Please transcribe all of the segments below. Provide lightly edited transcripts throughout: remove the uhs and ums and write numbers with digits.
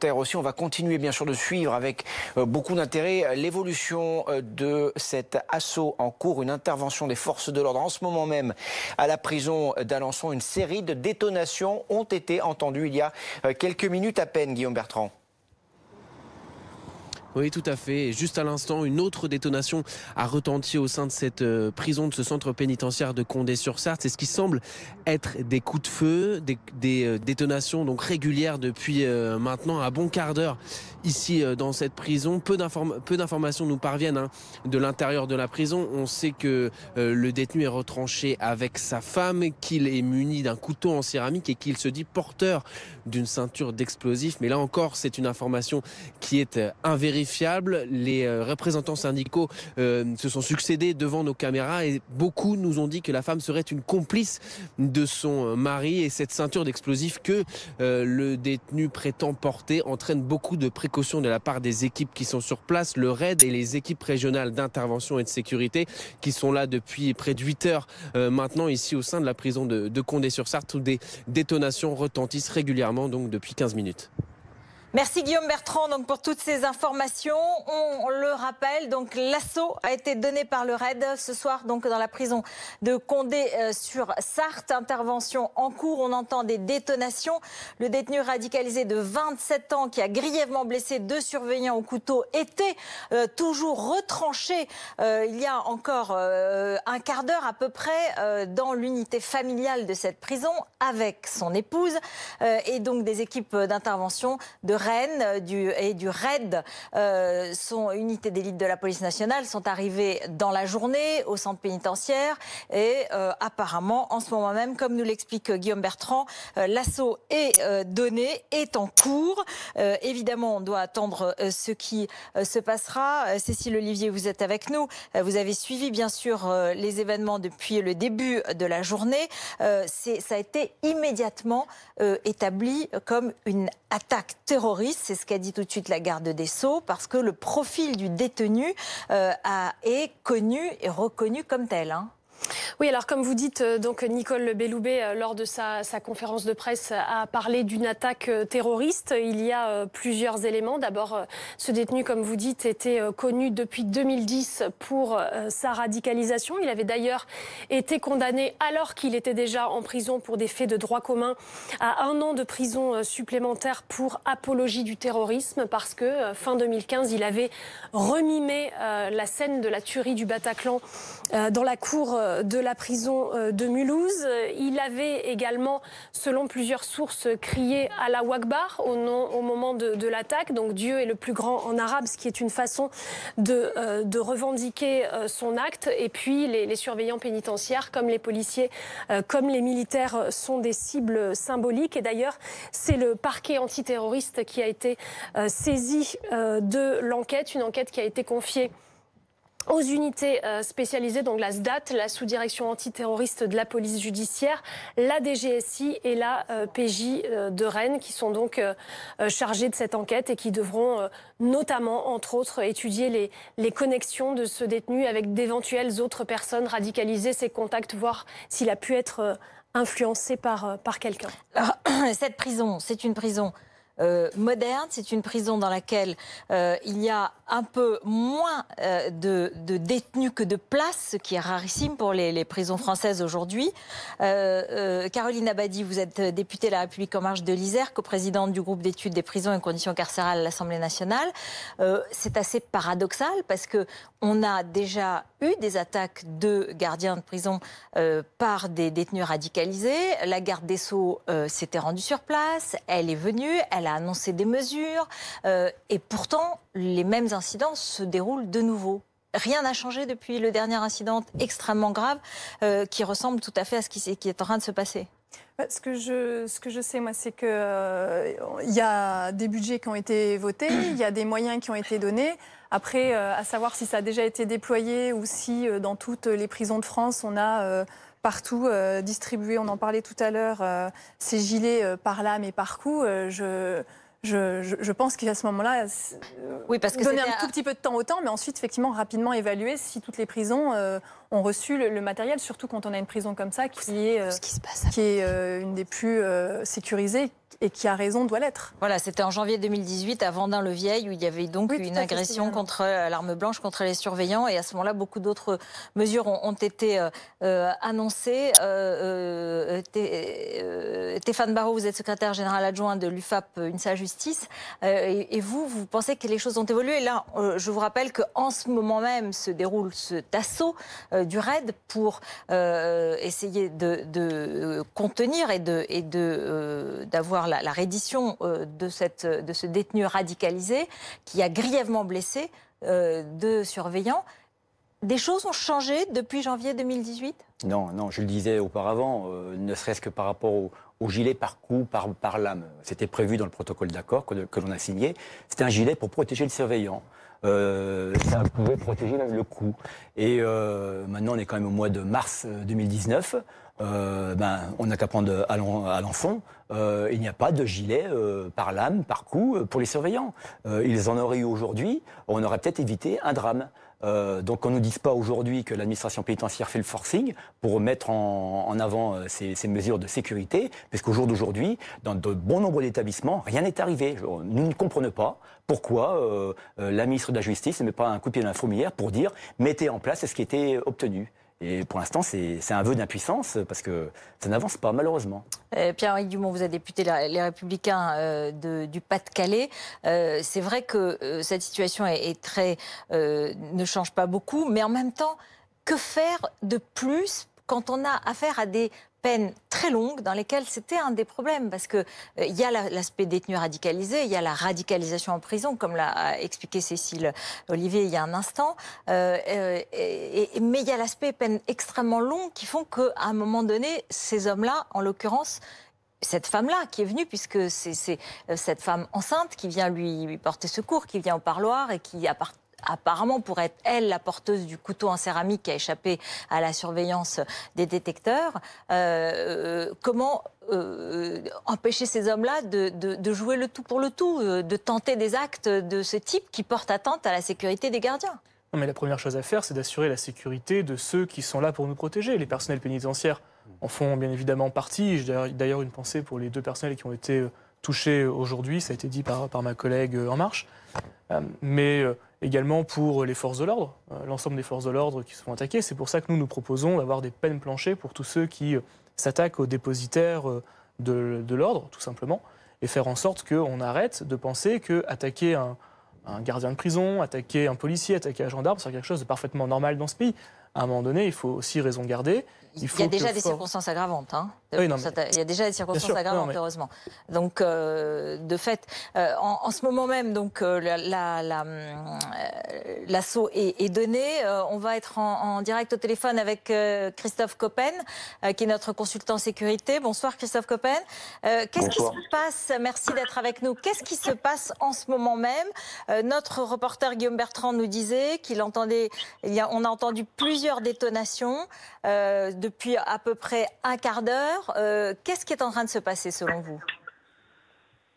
Aussi, on va continuer bien sûr de suivre avec beaucoup d'intérêt l'évolution de cet assaut en cours, une intervention des forces de l'ordre en ce moment même à la prison d'Alençon. Une série de détonations ont été entendues il y a quelques minutes à peine, Guillaume Bertrand. Oui, tout à fait. Et juste à l'instant, une autre détonation a retenti au sein de cette prison, de ce centre pénitentiaire de Condé-sur-Sarthe. C'est ce qui semble être des coups de feu, des détonations donc régulières depuis maintenant un bon quart d'heure ici dans cette prison. Peu d'informations nous parviennent de l'intérieur de la prison. On sait que le détenu est retranché avec sa femme, qu'il est muni d'un couteau en céramique et qu'il se dit porteur d'une ceinture d'explosifs. Mais là encore, c'est une information qui est invérifiable. Les représentants syndicaux se sont succédés devant nos caméras et beaucoup nous ont dit que la femme serait une complice de son mari, et cette ceinture d'explosifs que le détenu prétend porter entraîne beaucoup de précautions de la part des équipes qui sont sur place, le RAID et les équipes régionales d'intervention et de sécurité qui sont là depuis près de 8 heures maintenant ici au sein de la prison de Condé-sur-Sarthe, où des détonations retentissent régulièrement donc depuis 15 minutes. Merci Guillaume Bertrand donc pour toutes ces informations. On le rappelle, donc l'assaut a été donné par le RAID ce soir donc dans la prison de Condé-sur-Sarthe. Intervention en cours, on entend des détonations. Le détenu radicalisé de 27 ans qui a grièvement blessé 2 surveillants au couteau était toujours retranché il y a encore un quart d'heure à peu près dans l'unité familiale de cette prison avec son épouse et donc des équipes d'intervention de Rennes et du RAID, son unité d'élite de la police nationale, sont arrivés dans la journée au centre pénitentiaire et apparemment en ce moment même, comme nous l'explique Guillaume Bertrand, l'assaut est donné, est en cours. Évidemment, on doit attendre ce qui se passera. Cécile Olivier, vous êtes avec nous. Vous avez suivi bien sûr les événements depuis le début de la journée. Ça a été immédiatement établi comme une attaque terroriste. C'est ce qu'a dit tout de suite la garde des Sceaux, parce que le profil du détenu est connu et reconnu comme tel. Oui, alors comme vous dites, donc Nicole Belloubet, lors de sa conférence de presse, a parlé d'une attaque terroriste. Il y a plusieurs éléments. D'abord, ce détenu, comme vous dites, était connu depuis 2010 pour sa radicalisation. Il avait d'ailleurs été condamné, alors qu'il était déjà en prison pour des faits de droit commun, à 1 an de prison supplémentaire pour apologie du terrorisme, parce que fin 2015, il avait remimé la scène de la tuerie du Bataclan dans la cour de la prison de Mulhouse. Il avait également, selon plusieurs sources, crié Allah Akbar au moment de l'attaque. Donc Dieu est le plus grand en arabe, ce qui est une façon de revendiquer son acte. Et puis les surveillants pénitentiaires, comme les policiers, comme les militaires, sont des cibles symboliques. Et d'ailleurs, c'est le parquet antiterroriste qui a été saisi de l'enquête, une enquête qui a été confiée aux unités spécialisées, donc la SDAT, la sous-direction antiterroriste de la police judiciaire, la DGSI et la PJ de Rennes, qui sont donc chargés de cette enquête et qui devront notamment, entre autres, étudier les connexions de ce détenu avec d'éventuelles autres personnes radicalisées, ses contacts, voir s'il a pu être influencé par quelqu'un. Cette prison, c'est une prison moderne, c'est une prison dans laquelle il y a un peu moins de détenus que de places, ce qui est rarissime pour les prisons françaises aujourd'hui. Caroline Abadie, vous êtes députée de La République En Marche de l'Isère, coprésidente du groupe d'études des prisons et conditions carcérales à l'Assemblée nationale. C'est assez paradoxal parce que on a déjà eu des attaques de gardiens de prison par des détenus radicalisés. La garde des Sceaux s'était rendue sur place, elle est venue, elle a annoncé des mesures et pourtant les mêmes incidents se déroulent de nouveau. Rien n'a changé depuis le dernier incident extrêmement grave qui ressemble tout à fait à ce qui est en train de se passer. Ce que je sais, moi, c'est qu'il y a des budgets qui ont été votés, il y a des moyens qui ont été donnés. Après, à savoir si ça a déjà été déployé ou si dans toutes les prisons de France, on a partout distribué, on en parlait tout à l'heure, ces gilets par lame et par coup. Je pense qu'à ce moment-là, oui, parce que donner un tout petit peu de temps au temps, mais ensuite, effectivement, rapidement évaluer si toutes les prisons ont reçu le matériel, surtout quand on a une prison comme ça qui est une des plus sécurisées, et qui a raison doit l'être. Voilà, c'était en janvier 2018 à Vendin-le-Vieil où il y avait donc une agression contre l'arme blanche contre les surveillants et à ce moment-là, beaucoup d'autres mesures ont été annoncées. Stéphane Barrot, vous êtes secrétaire général adjoint de l'UFAP UNSA Justice et vous pensez que les choses ont évolué. Là, je vous rappelle qu'en ce moment même se déroule cet assaut du RAID pour essayer de contenir et d'avoir la reddition de ce détenu radicalisé qui a grièvement blessé deux surveillants. Des choses ont changé depuis janvier 2018 ? Non, je le disais auparavant, ne serait-ce que par rapport au gilet par coup, par lame. C'était prévu dans le protocole d'accord que l'on a signé. C'était un gilet pour protéger le surveillant. Ça pouvait protéger le cou. Et maintenant, on est quand même au mois de mars 2019. On n'a qu'à prendre à l'enfant. Il n'y a pas de gilet par lame, par coup pour les surveillants. Ils en auraient eu aujourd'hui. On aurait peut-être évité un drame. Donc qu'on ne nous dise pas aujourd'hui que l'administration pénitentiaire fait le forcing pour mettre en avant ces mesures de sécurité, parce qu'au jour d'aujourd'hui, dans de bon nombre d'établissements, rien n'est arrivé. Nous ne comprenons pas pourquoi la ministre de la Justice ne met pas un coup de pied dans la fourmilière pour dire « mettez en place ce qui était obtenu ». Et pour l'instant, c'est un vœu d'impuissance parce que ça n'avance pas, malheureusement. Pierre-Henri Dumont, vous êtes député Les Républicains du Pas-de-Calais. C'est vrai que cette situation ne change pas beaucoup, mais en même temps, que faire de plus quand on a affaire à des peines très longues dans lesquelles c'était un des problèmes parce que il y a l'aspect détenu radicalisé, il y a la radicalisation en prison comme l'a expliqué Cécile Olivier il y a un instant, mais il y a l'aspect peine extrêmement longue qui font qu'à un moment donné, ces hommes-là, en l'occurrence, cette femme-là qui est venue, puisque c'est cette femme enceinte qui vient lui porter secours, qui vient au parloir et qui apparemment pourrait être, elle, la porteuse du couteau en céramique qui a échappé à la surveillance des détecteurs. Comment empêcher ces hommes-là de jouer le tout pour le tout, de tenter des actes de ce type qui portent atteinte à la sécurité des gardiens ? Non, mais la première chose à faire, c'est d'assurer la sécurité de ceux qui sont là pour nous protéger. Les personnels pénitentiaires en font bien évidemment partie. J'ai d'ailleurs une pensée pour les deux personnels qui ont été touchés aujourd'hui, ça a été dit par ma collègue En Marche. Mais également pour les forces de l'ordre, l'ensemble des forces de l'ordre qui se font attaquer. C'est pour ça que nous proposons d'avoir des peines planchées pour tous ceux qui s'attaquent aux dépositaires de l'ordre, tout simplement, et faire en sorte qu'on arrête de penser qu'attaquer un gardien de prison, attaquer un policier, attaquer un gendarme, c'est quelque chose de parfaitement normal dans ce pays. À un moment donné, il faut aussi raison garder. Il y a déjà des circonstances aggravantes. Hein. Oui, il y a déjà des circonstances aggravantes, heureusement. Donc, de fait, en ce moment même, donc l'assaut est donné. On va être en direct au téléphone avec Christophe Coppen, qui est notre consultant sécurité. Bonsoir Christophe Coppen. Qu'est-ce qui se passe? Merci d'être avec nous. Qu'est-ce qui se passe en ce moment même? Notre reporter Guillaume Bertrand nous disait qu'il entendait, on a entendu plusieurs détonations depuis à peu près un quart d'heure. Qu'est-ce qui est en train de se passer selon vous?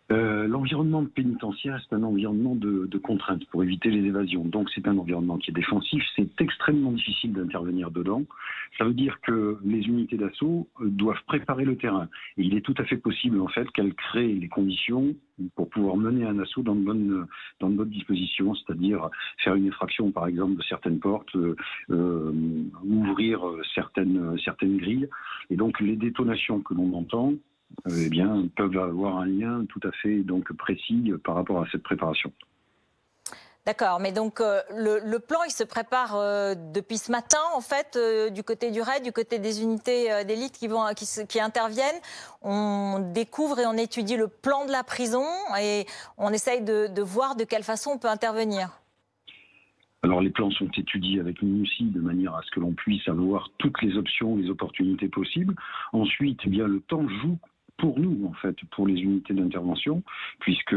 L'environnement pénitentiaire, c'est un environnement de contraintes pour éviter les évasions. Donc c'est un environnement qui est défensif. C'est extrêmement difficile d'intervenir dedans. Ça veut dire que les unités d'assaut doivent préparer le terrain. Et il est tout à fait possible en fait qu'elles créent les conditions pour pouvoir mener un assaut dans de bonnes dispositions, c'est-à-dire faire une effraction par exemple de certaines portes, ouvrir certaines grilles. Et donc les détonations que l'on entend, eh bien, peuvent avoir un lien tout à fait donc précis par rapport à cette préparation. D'accord, mais donc le plan, il se prépare depuis ce matin, en fait, du côté du RAID, du côté des unités d'élite qui interviennent. On découvre et on étudie le plan de la prison et on essaye de voir de quelle façon on peut intervenir. Alors les plans sont étudiés avec minutie de manière à ce que l'on puisse avoir toutes les options, les opportunités possibles. Ensuite, eh bien, le temps joue pour nous, en fait, pour les unités d'intervention, puisque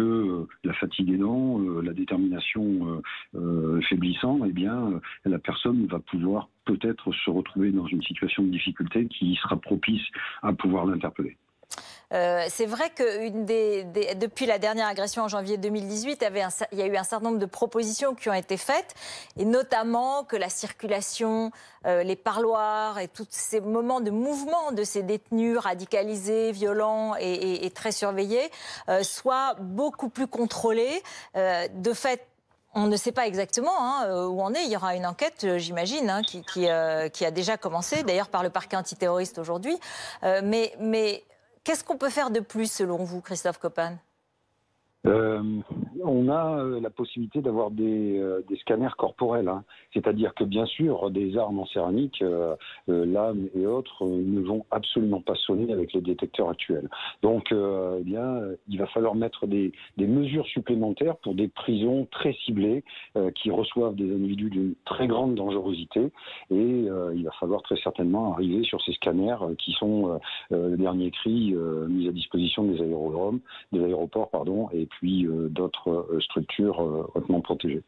la fatigue aidant, la détermination faiblissant, eh bien, la personne va pouvoir peut-être se retrouver dans une situation de difficulté qui sera propice à pouvoir l'interpeller. C'est vrai que depuis la dernière agression en janvier 2018, il y a eu un certain nombre de propositions qui ont été faites, et notamment que la circulation, les parloirs et tous ces moments de mouvement de ces détenus radicalisés, violents et très surveillés soient beaucoup plus contrôlés. De fait, on ne sait pas exactement où on est. Il y aura une enquête, j'imagine, qui a déjà commencé, d'ailleurs par le parquet antiterroriste aujourd'hui. Mais qu'est-ce qu'on peut faire de plus, selon vous, Christophe Coppens ? On a la possibilité d'avoir des scanners corporels, c'est-à-dire que bien sûr des armes en céramique, lames et autres, ne vont absolument pas sonner avec les détecteurs actuels. Donc il va falloir mettre des mesures supplémentaires pour des prisons très ciblées qui reçoivent des individus d'une très grande dangerosité, et il va falloir très certainement arriver sur ces scanners qui sont le dernier cri mis à disposition des aéroports, et puis d'autres structures hautement protégées.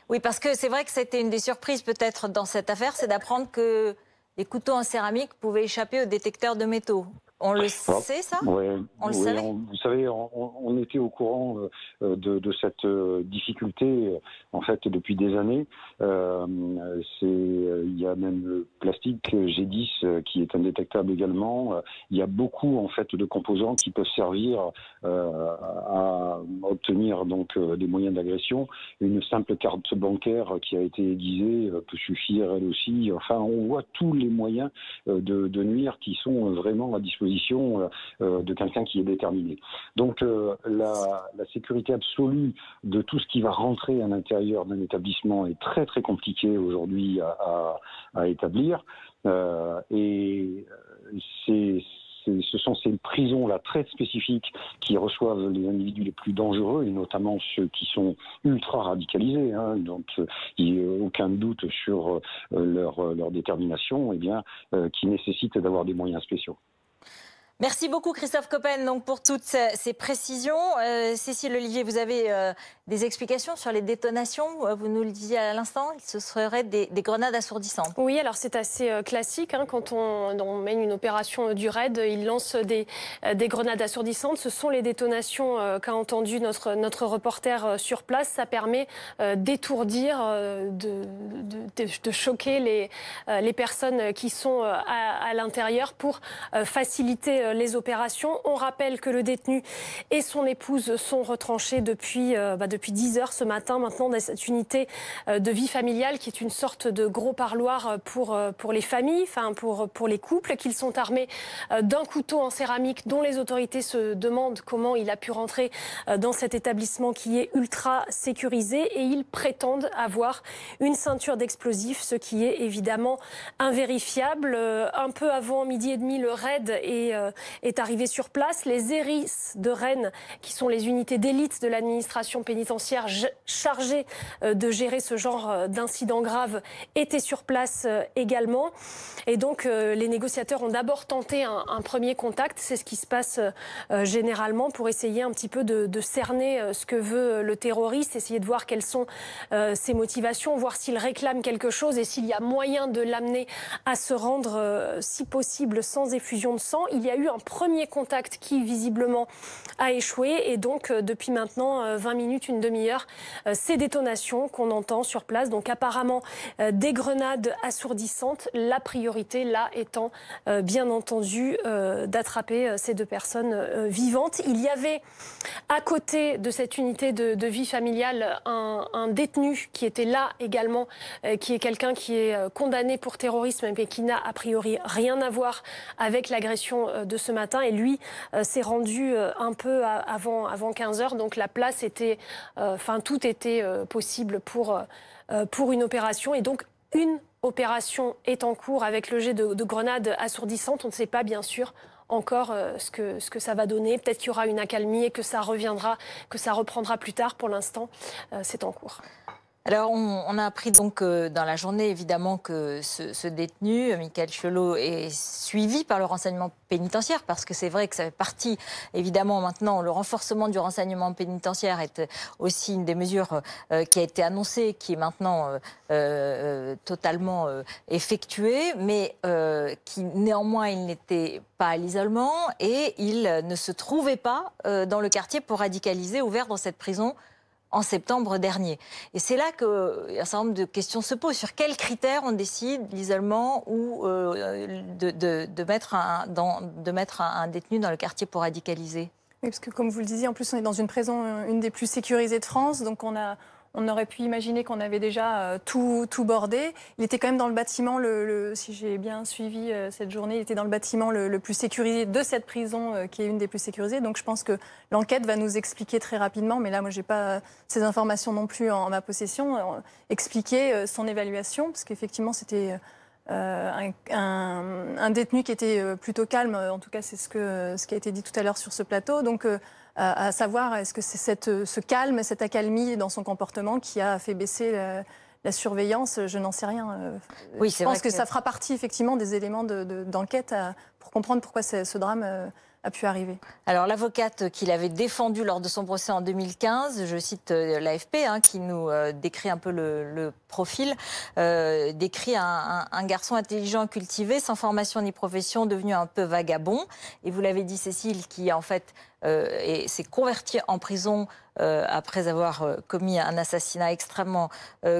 Oui, parce que c'est vrai que c'était une des surprises peut-être dans cette affaire, c'est d'apprendre que les couteaux en céramique pouvaient échapper au détecteur de métaux. On le sait, ça ? On le savait. Vous savez, on était au courant de cette difficulté, en fait, depuis des années. Il y a même le plastique G10 qui est indétectable également. Il y a beaucoup, en fait, de composants qui peuvent servir à obtenir donc des moyens d'agression. Une simple carte bancaire qui a été aiguisée peut suffire, elle aussi. Enfin, on voit tous les moyens de nuire qui sont vraiment à disposition de quelqu'un qui est déterminé. Donc la sécurité absolue de tout ce qui va rentrer à l'intérieur d'un établissement est très très compliquée aujourd'hui à établir. Ce sont ces prisons-là très spécifiques qui reçoivent les individus les plus dangereux, et notamment ceux qui sont ultra radicalisés. Donc il n'y a aucun doute sur leur détermination, qui nécessite d'avoir des moyens spéciaux. Merci beaucoup Christophe Coppens donc, pour toutes ces précisions. Cécile Olivier, vous avez des explications sur les détonations. Vous nous le disiez à l'instant, ce serait des grenades assourdissantes. Oui, alors c'est assez classique. Quand on mène une opération du RAID, il lance des grenades assourdissantes. Ce sont les détonations qu'a entendu notre reporter sur place. Ça permet d'étourdir, de choquer les personnes qui sont à l'intérieur pour faciliter les opérations. On rappelle que le détenu et son épouse sont retranchés depuis 10 heures ce matin, maintenant, dans cette unité de vie familiale qui est une sorte de gros parloir pour les familles, pour les couples, qu'ils sont armés d'un couteau en céramique dont les autorités se demandent comment il a pu rentrer dans cet établissement qui est ultra sécurisé, et ils prétendent avoir une ceinture d'explosifs, ce qui est évidemment invérifiable. Un peu avant 12h30, le RAID est arrivé sur place. Les ERIS de Rennes, qui sont les unités d'élite de l'administration pénitentiaire chargées de gérer ce genre d'incidents graves, étaient sur place également. Et donc, les négociateurs ont d'abord tenté un premier contact. C'est ce qui se passe généralement pour essayer un petit peu de cerner ce que veut le terroriste, essayer de voir quelles sont ses motivations, voir s'il réclame quelque chose et s'il y a moyen de l'amener à se rendre, si possible, sans effusion de sang. Il y a eu un premier contact qui, visiblement, a échoué. Et donc, depuis maintenant 20 minutes, une demi-heure, ces détonations qu'on entend sur place. Donc, apparemment, des grenades assourdissantes. La priorité, là, étant, bien entendu, d'attraper ces deux personnes vivantes. Il y avait, à côté de cette unité de vie familiale, un détenu qui était là également, qui est quelqu'un qui est condamné pour terrorisme, mais qui n'a a priori rien à voir avec l'agression de ce matin. Et lui s'est rendu un peu avant 15 heures. Donc la place était, tout était possible pour une opération. Et donc une opération est en cours avec le jet de grenades assourdissantes. On ne sait pas bien sûr encore ce que ça va donner. Peut-être qu'il y aura une accalmie et que ça reviendra, que ça reprendra plus tard. Pour l'instant, c'est en cours. Alors, on a appris donc dans la journée, évidemment, que ce détenu, Michael Chiolo, est suivi par le renseignement pénitentiaire, parce que c'est vrai que ça fait partie, évidemment, maintenant, le renforcement du renseignement pénitentiaire est aussi une des mesures qui a été annoncée, qui est maintenant totalement effectuée, mais qui, néanmoins, il n'était pas à l'isolement et il ne se trouvait pas dans le quartier pour radicaliser, ouvert dans cette prison en septembre dernier. Et c'est là qu'un certain nombre de questions se posent. Sur quels critères on décide l'isolement ou de mettre un détenu dans le quartier pour radicaliser? Oui, parce que comme vous le disiez, en plus on est dans une prison, une des plus sécurisées de France, donc on aurait pu imaginer qu'on avait déjà tout bordé. Il était quand même dans le bâtiment, si j'ai bien suivi cette journée, il était dans le bâtiment le plus sécurisé de cette prison, qui est une des plus sécurisées. Donc je pense que l'enquête va nous expliquer très rapidement, mais là moi j'ai pas ces informations non plus en ma possession, expliquer son évaluation, parce qu'effectivement c'était un détenu qui était plutôt calme, en tout cas c'est ce qui a été dit tout à l'heure sur ce plateau. Donc à savoir, est-ce que c'est ce calme, cette accalmie dans son comportement qui a fait baisser la surveillance? Je n'en sais rien. Oui, je pense que ça fera partie effectivement des éléments d'enquête pour comprendre pourquoi ce drame a pu arriver. Alors l'avocate qui l'avait défendu lors de son procès en 2015, je cite l'AFP qui nous décrit un peu le profil, décrit un garçon intelligent, cultivé, sans formation ni profession, devenu un peu vagabond. Et vous l'avez dit, Cécile, qui en fait s'est converti en prison après avoir commis un assassinat extrêmement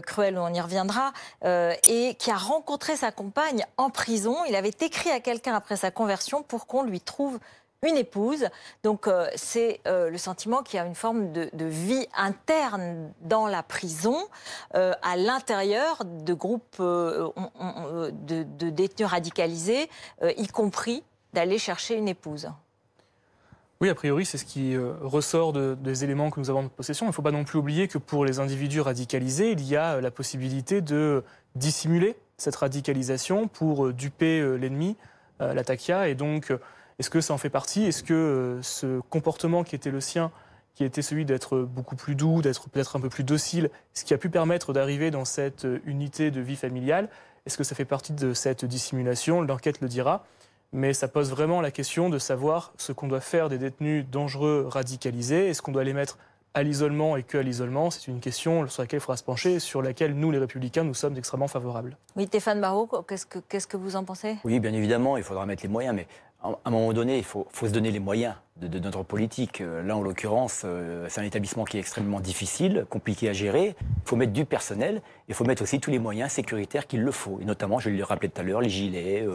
cruel, on y reviendra, et qui a rencontré sa compagne en prison. Il avait écrit à quelqu'un après sa conversion pour qu'on lui trouve une épouse. Donc c'est le sentiment qu'il y a une forme de vie interne dans la prison, à l'intérieur de groupes de détenus radicalisés, y compris d'aller chercher une épouse. Oui, a priori, c'est ce qui ressort des éléments que nous avons en possession. Il ne faut pas non plus oublier que pour les individus radicalisés, il y a la possibilité de dissimuler cette radicalisation pour duper l'ennemi, l'attaquia. Et donc, est-ce que ça en fait partie? Est-ce que ce comportement qui était le sien, qui était celui d'être beaucoup plus doux, d'être peut-être un peu plus docile, ce qui a pu permettre d'arriver dans cette unité de vie familiale, est-ce que ça fait partie de cette dissimulation? L'enquête le dira. Mais ça pose vraiment la question de savoir ce qu'on doit faire des détenus dangereux radicalisés. Est-ce qu'on doit les mettre à l'isolement et que à l'isolement? C'est une question sur laquelle il faudra se pencher et sur laquelle nous, les Républicains, nous sommes extrêmement favorables. Oui, Stéphane Barrault, qu'est-ce que vous en pensez? Oui, bien évidemment, il faudra mettre les moyens, mais à un moment donné, il faut se donner les moyens de notre politique. Là, en l'occurrence, c'est un établissement qui est extrêmement difficile, compliqué à gérer. Il faut mettre du personnel, il faut mettre aussi tous les moyens sécuritaires qu'il le faut. Et notamment, je le rappelais tout à l'heure, les gilets,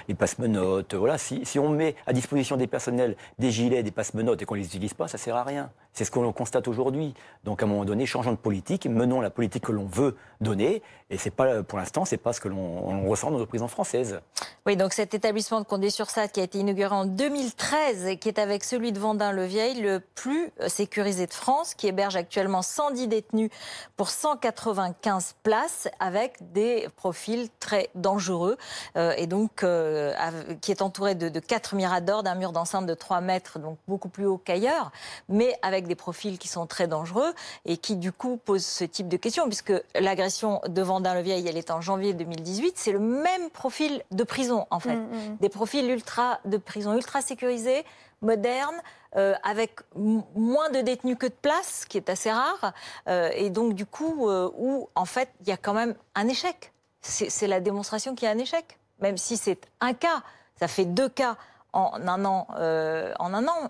les passe-menottes. Voilà, si on met à disposition des personnels des gilets, des passe-menottes et qu'on ne les utilise pas, ça ne sert à rien. C'est ce qu'on constate aujourd'hui. Donc, à un moment donné, changeons de politique, menons la politique que l'on veut donner. Et c'est pas, pour l'instant, ce n'est pas ce que l'on ressent dans nos prisons françaises. Oui, donc cet établissement de Condé-sur-Sarthe qui a été inauguré en 2013 et qui est avec celui de Vendin-le-Vieil le plus sécurisé de France, qui héberge actuellement 110 détenus pour 195 places avec des profils très dangereux et donc qui est entouré de 4 miradors, d'un mur d'enceinte de 3 mètres, donc beaucoup plus haut qu'ailleurs, mais avec des profils qui sont très dangereux et qui du coup posent ce type de questions, puisque l'agression de Vendin-le-Vieil, elle est en janvier 2018, c'est le même profil de prison en fait, des profils de prison ultra sécurisés, modernes, avec moins de détenus que de places, ce qui est assez rare, et donc du coup où en fait il y a quand même un échec. C'est la démonstration qu'il y a un échec, même si c'est un cas, ça fait 2 cas en un an,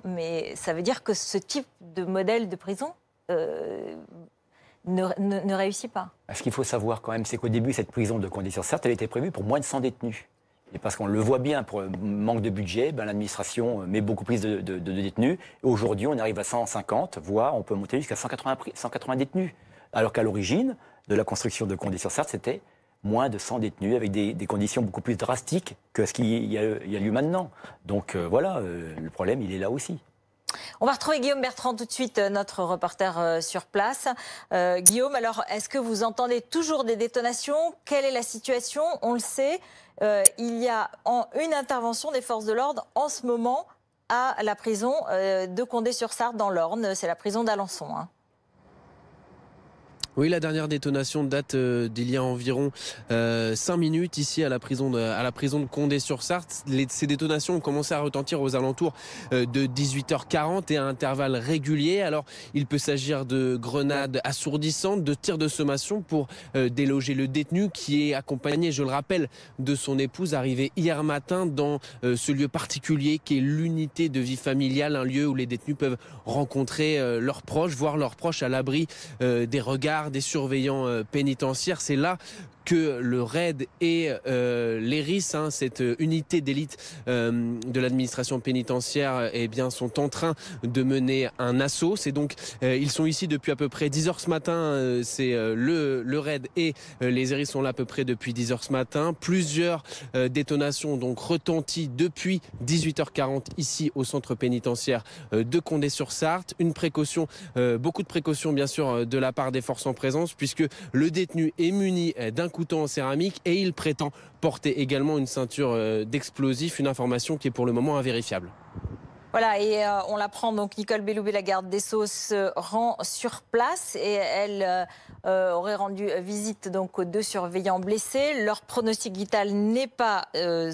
mais ça veut dire que ce type de modèle de prison ne réussit pas. Ce qu'il faut savoir quand même, c'est qu'au début, cette prison de Condé-sur-Sarthe, elle était prévue pour moins de 100 détenus. Et parce qu'on le voit bien, pour manque de budget, l'administration met beaucoup plus de détenus. Et aujourd'hui, on arrive à 150, voire on peut monter jusqu'à 180 détenus. Alors qu'à l'origine de la construction de Condé-sur-Sarthe, c'était moins de 100 détenus, avec des conditions beaucoup plus drastiques que ce qu'il y a lieu maintenant. Donc voilà, le problème, il est là aussi. On va retrouver Guillaume Bertrand tout de suite, notre reporter sur place. Guillaume, alors est-ce que vous entendez toujours des détonations? Quelle est la situation? On le sait, il y a une intervention des forces de l'ordre en ce moment à la prison de Condé-sur-Sarthe dans l'Orne. C'est la prison d'Alençon. Oui, la dernière détonation date d'il y a environ 5 minutes ici à la prison de Condé-sur-Sarthe. Ces détonations ont commencé à retentir aux alentours de 18h40 et à intervalles réguliers. Alors, il peut s'agir de grenades assourdissantes, de tirs de sommation pour déloger le détenu qui est accompagné, je le rappelle, de son épouse arrivée hier matin dans ce lieu particulier qui est l'unité de vie familiale, un lieu où les détenus peuvent rencontrer leurs proches, voir leurs proches à l'abri des regards des surveillants pénitentiaires. C'est là que le RAID et l'ERIS, cette unité d'élite de l'administration pénitentiaire, sont en train de mener un assaut. C'est donc, ils sont ici depuis à peu près 10h ce matin. C'est le RAID et les ERIS sont là à peu près depuis 10h ce matin. Plusieurs détonations donc retenties depuis 18h40 ici au centre pénitentiaire de Condé-sur-Sarthe. Une précaution, beaucoup de précautions bien sûr de la part des forces en présence, puisque le détenu est muni d'un couteau en céramique et il prétend porter également une ceinture d'explosifs, une information qui est pour le moment invérifiable. Voilà, et on l'apprend, donc Nicole Belloubet, la garde des Sceaux, se rend sur place et elle aurait rendu visite donc aux 2 surveillants blessés. Leur pronostic vital n'est pas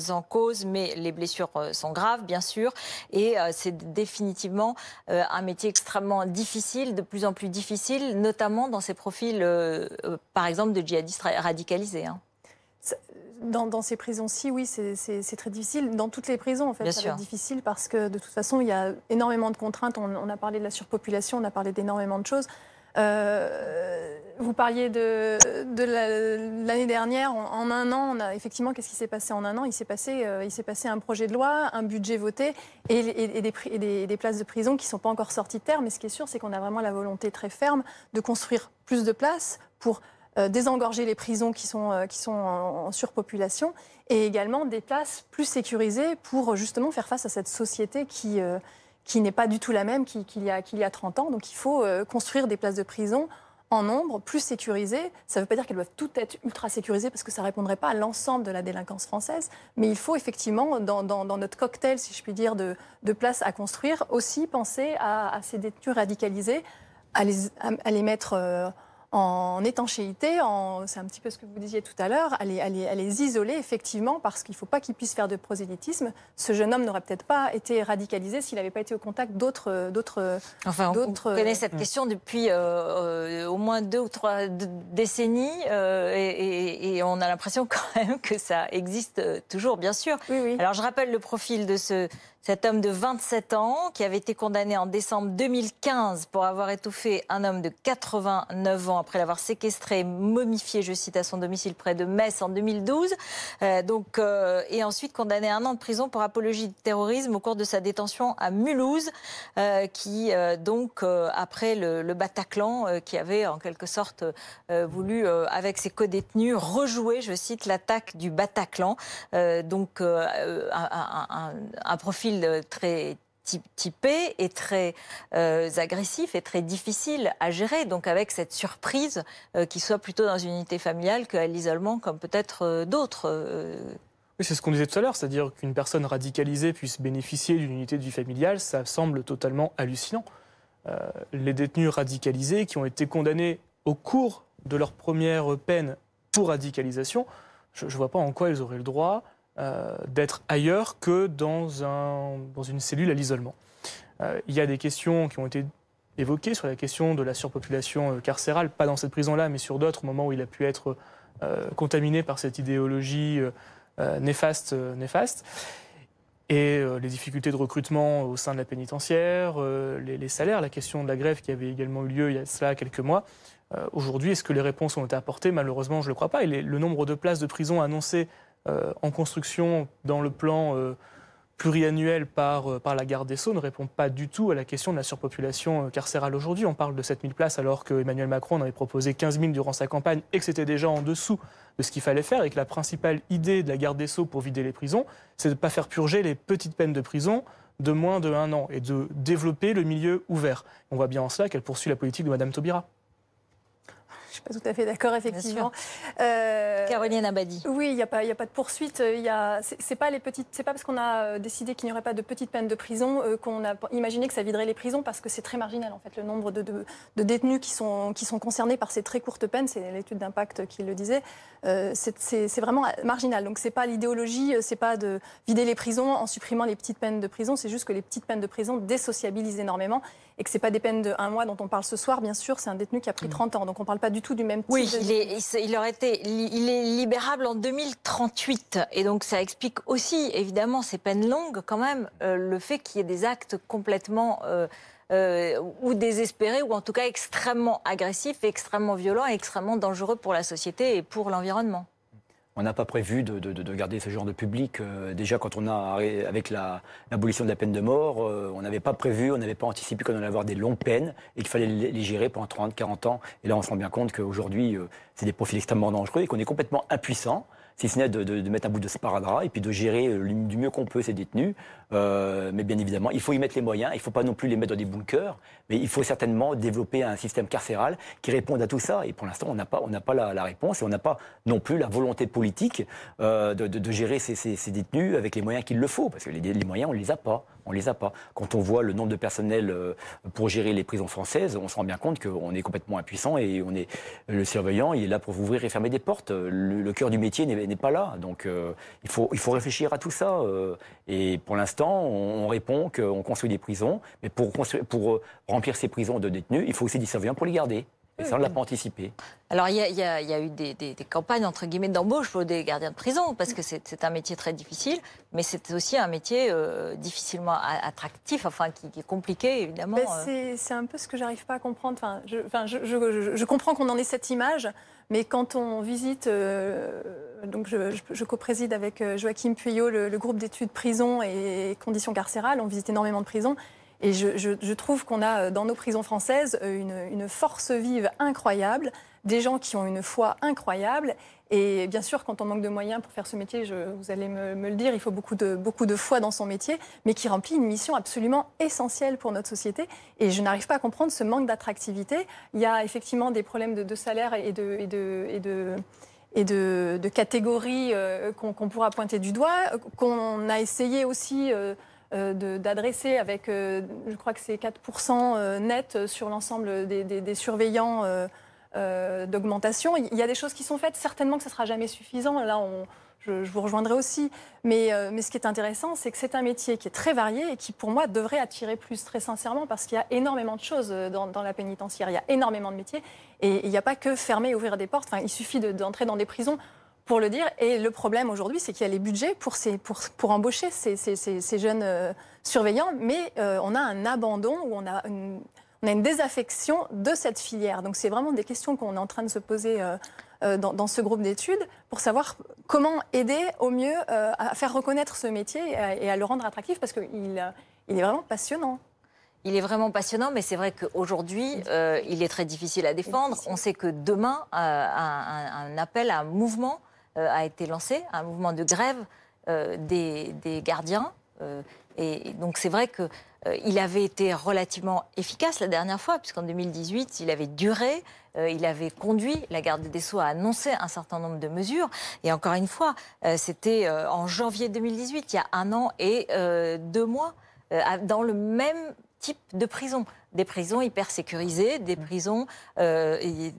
en cause, mais les blessures sont graves, bien sûr. Et c'est définitivement un métier extrêmement difficile, de plus en plus difficile, notamment dans ces profils, par exemple, de djihadistes radicalisés. Dans ces prisons-ci, oui, c'est très difficile. Dans toutes les prisons, en fait, ça va être difficile parce que de toute façon, il y a énormément de contraintes. On a parlé de la surpopulation, on a parlé d'énormément de choses. Vous parliez de l'année dernière. En un an, effectivement, qu'est-ce qui s'est passé en un an ? Il s'est passé un projet de loi, un budget voté et des places de prison qui ne sont pas encore sorties de terre. Mais ce qui est sûr, c'est qu'on a vraiment la volonté très ferme de construire plus de places pour désengorger les prisons qui sont en surpopulation et également des places plus sécurisées pour justement faire face à cette société qui n'est pas du tout la même qu'il y a 30 ans. Donc il faut construire des places de prison en nombre, plus sécurisées. Ça ne veut pas dire qu'elles doivent toutes être ultra sécurisées parce que ça ne répondrait pas à l'ensemble de la délinquance française. Mais il faut effectivement, dans notre cocktail, si je puis dire, de places à construire, aussi penser à ces détenus radicalisés, à les mettre en étanchéité, c'est un petit peu ce que vous disiez tout à l'heure, à les isoler effectivement parce qu'il ne faut pas qu'ils puissent faire de prosélytisme. Ce jeune homme n'aurait peut-être pas été radicalisé s'il n'avait pas été au contact d'autres... On connaît cette question depuis au moins 2 ou 3 décennies et on a l'impression quand même que ça existe toujours, bien sûr. Oui. Alors je rappelle le profil de cet homme de 27 ans qui avait été condamné en décembre 2015 pour avoir étouffé un homme de 89 ans après l'avoir séquestré et momifié, je cite, à son domicile près de Metz en 2012. Et ensuite condamné à 1 an de prison pour apologie de terrorisme au cours de sa détention à Mulhouse, après le Bataclan, qui avait en quelque sorte voulu, avec ses co-détenus, rejouer, je cite, l'attaque du Bataclan. Un profil très typé et très agressif et très difficile à gérer, donc avec cette surprise qu'il soit plutôt dans une unité familiale qu'à l'isolement comme peut-être d'autres. Oui, c'est ce qu'on disait tout à l'heure, c'est-à-dire qu'une personne radicalisée puisse bénéficier d'une unité de vie familiale, ça semble totalement hallucinant. Les détenus radicalisés qui ont été condamnés au cours de leur première peine pour radicalisation, je ne vois pas en quoi ils auraient le droit d'être ailleurs que dans une cellule à l'isolement. Il y a des questions qui ont été évoquées sur la question de la surpopulation carcérale, pas dans cette prison-là, mais sur d'autres, au moment où il a pu être contaminé par cette idéologie néfaste. Et les difficultés de recrutement au sein de la pénitentiaire, les salaires, la question de la grève qui avait également eu lieu il y a cela quelques mois. Aujourd'hui, est-ce que les réponses ont été apportées ? Malheureusement, je ne le crois pas. Et le nombre de places de prison annoncées en construction dans le plan pluriannuel par la garde des Sceaux ne répond pas du tout à la question de la surpopulation carcérale aujourd'hui. On parle de 7000 places alors que Emmanuel Macron en avait proposé 15 000 durant sa campagne et que c'était déjà en dessous de ce qu'il fallait faire et que la principale idée de la garde des Sceaux pour vider les prisons, c'est de ne pas faire purger les petites peines de prison de moins de 1 an et de développer le milieu ouvert. On voit bien en cela qu'elle poursuit la politique de Mme Taubira. suis pas tout à fait d'accord, effectivement. Caroline Abadie. Oui, il n'y a pas de poursuite. C'est pas parce qu'on a décidé qu'il n'y aurait pas de petites peines de prison qu'on a imaginé que ça viderait les prisons, parce que c'est très marginal en fait le nombre de détenus qui sont concernés par ces très courtes peines. C'est l'étude d'impact qui le disait. C'est vraiment marginal. Donc c'est pas l'idéologie, c'est pas de vider les prisons en supprimant les petites peines de prison. C'est juste que les petites peines de prison désociabilisent énormément et que c'est pas des peines de 1 mois dont on parle ce soir. Bien sûr, c'est un détenu qui a pris 30 ans. Donc on parle pas du tout du même type. Oui, il est libérable en 2038 et donc ça explique aussi évidemment ces peines longues quand même, le fait qu'il y ait des actes complètement ou désespérés ou en tout cas extrêmement agressifs, extrêmement violents et extrêmement dangereux pour la société et pour l'environnement. On n'a pas prévu de garder ce genre de public. Déjà, quand on a, avec l'abolition de la peine de mort, on n'avait pas prévu, on n'avait pas anticipé qu'on allait avoir des longues peines et qu'il fallait les gérer pendant 30, 40 ans. Et là, on se rend bien compte qu'aujourd'hui, c'est des profils extrêmement dangereux et qu'on est complètement impuissant, si ce n'est de mettre un bout de sparadrap et puis de gérer du mieux qu'on peut ces détenus. Mais bien évidemment, il faut y mettre les moyens. Il ne faut pas non plus les mettre dans des bunkers, mais il faut certainement développer un système carcéral qui réponde à tout ça. Et pour l'instant, on n'a pas la réponse et on n'a pas non plus la volonté politique de gérer ces détenus avec les moyens qu'il le faut. Parce que les moyens, on ne les a pas. On les a pas. Quand on voit le nombre de personnel pour gérer les prisons françaises, on se rend bien compte qu'on est complètement impuissant et le surveillant, il est là pour ouvrir et fermer des portes. Le cœur du métier n'est pas là. Donc il faut réfléchir à tout ça. Et pour l'instant, on répond qu'on construit des prisons, mais pour remplir ces prisons de détenus, il faut aussi des surveillants pour les garder. Et ça, on ne l'a pas anticipé. Alors, il y a eu des campagnes, entre guillemets, d'embauche pour des gardiens de prison, parce que c'est un métier très difficile, mais c'est aussi un métier difficilement attractif, enfin, qui est compliqué, évidemment. C'est un peu ce que j'arrive pas à comprendre. Je comprends qu'on en ait cette image, mais quand on visite... donc je co-préside avec Joachim Pueyo le groupe d'études prison et conditions carcérales. On visite énormément de prisons. Et je trouve qu'on a dans nos prisons françaises une force vive incroyable, des gens qui ont une foi incroyable. Et bien sûr, quand on manque de moyens pour faire ce métier, vous allez me le dire, il faut beaucoup de foi dans son métier, mais qui remplit une mission absolument essentielle pour notre société. Et je n'arrive pas à comprendre ce manque d'attractivité. Il y a effectivement des problèmes de salaire et de catégories qu'on pourra pointer du doigt, qu'on a essayé aussi... d'adresser avec, je crois que c'est 4% net sur l'ensemble des surveillants d'augmentation. Il y a des choses qui sont faites, certainement que ce ne sera jamais suffisant, là je vous rejoindrai aussi, mais ce qui est intéressant, c'est que c'est un métier qui est très varié et qui pour moi devrait attirer plus, très sincèrement, parce qu'il y a énormément de choses dans la pénitentiaire, il y a énormément de métiers et il n'y a pas que fermer et ouvrir des portes, il suffit d'entrer dans des prisons pour le dire. Et le problème aujourd'hui, c'est qu'il y a les budgets pour embaucher ces jeunes surveillants, mais on a un abandon ou on a une désaffection de cette filière. Donc c'est vraiment des questions qu'on est en train de se poser dans ce groupe d'études pour savoir comment aider au mieux à faire reconnaître ce métier et à le rendre attractif, parce qu'il est vraiment passionnant. Il est vraiment passionnant, mais c'est vrai qu'aujourd'hui, il est très difficile à défendre. On sait que demain, un appel à un mouvement a été lancé, un mouvement de grève des gardiens. Et donc c'est vrai qu'il avait été relativement efficace la dernière fois, puisqu'en 2018, il avait duré, il avait conduit la garde des Sceaux à annoncer un certain nombre de mesures. Et encore une fois, c'était en janvier 2018, il y a 1 an et 2 mois, dans le même type de prison. Des prisons hyper sécurisées, des prisons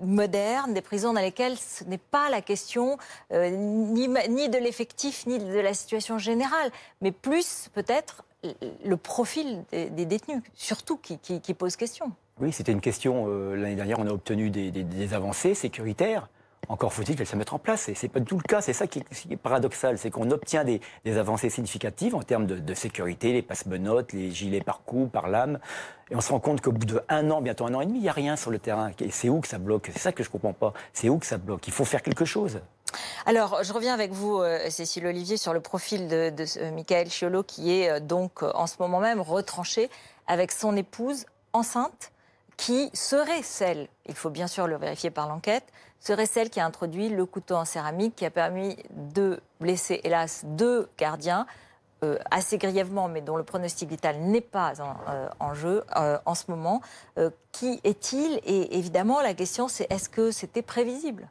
modernes, des prisons dans lesquelles ce n'est pas la question ni de l'effectif, ni de la situation générale, mais plus peut-être le profil des détenus, surtout, qui pose question. Oui, c'était une question. L'année dernière, on a obtenu des avancées sécuritaires. Encore faut-il qu'elles se mettent en place. Et ce n'est pas du tout le cas. C'est ça qui est paradoxal. C'est qu'on obtient des avancées significatives en termes de sécurité, les passe-menottes, les gilets par coup, par lame. Et on se rend compte qu'au bout d'1 an, bientôt 1 an et demi, il n'y a rien sur le terrain. Et c'est où que ça bloque? C'est ça que je ne comprends pas. C'est où que ça bloque? Il faut faire quelque chose. Alors, je reviens avec vous, Cécile Olivier, sur le profil de Michael Chiolo, qui est donc en ce moment même retranché avec son épouse enceinte, qui serait celle, il faut bien sûr le vérifier par l'enquête, serait celle qui a introduit le couteau en céramique qui a permis de blesser, hélas, 2 gardiens. assez grièvement, mais dont le pronostic vital n'est pas en jeu en ce moment. Qui est-il? Et évidemment, la question, c'est est-ce que c'était prévisible?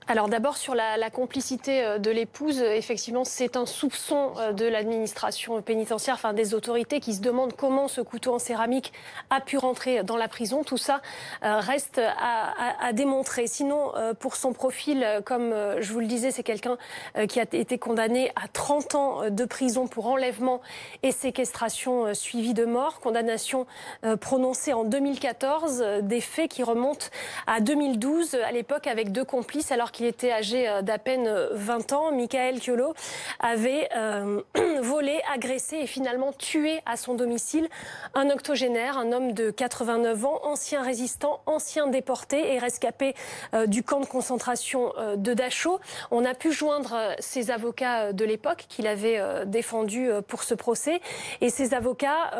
Alors d'abord sur la complicité de l'épouse, effectivement c'est un soupçon de l'administration pénitentiaire, enfin des autorités qui se demandent comment ce couteau en céramique a pu rentrer dans la prison. Tout ça reste à démontrer. Sinon pour son profil, comme je vous le disais, c'est quelqu'un qui a été condamné à 30 ans de prison pour enlèvement et séquestration suivie de mort. Condamnation prononcée en 2014, des faits qui remontent à 2012, à l'époque avec 2 complices alors qu'il était âgé d'à peine 20 ans. Michael Chiolo avait volé, agressé et finalement tué à son domicile un octogénaire, un homme de 89 ans, ancien résistant, ancien déporté et rescapé du camp de concentration de Dachau. On a pu joindre ses avocats de l'époque qu'il avait défendu pour ce procès. Et ces avocats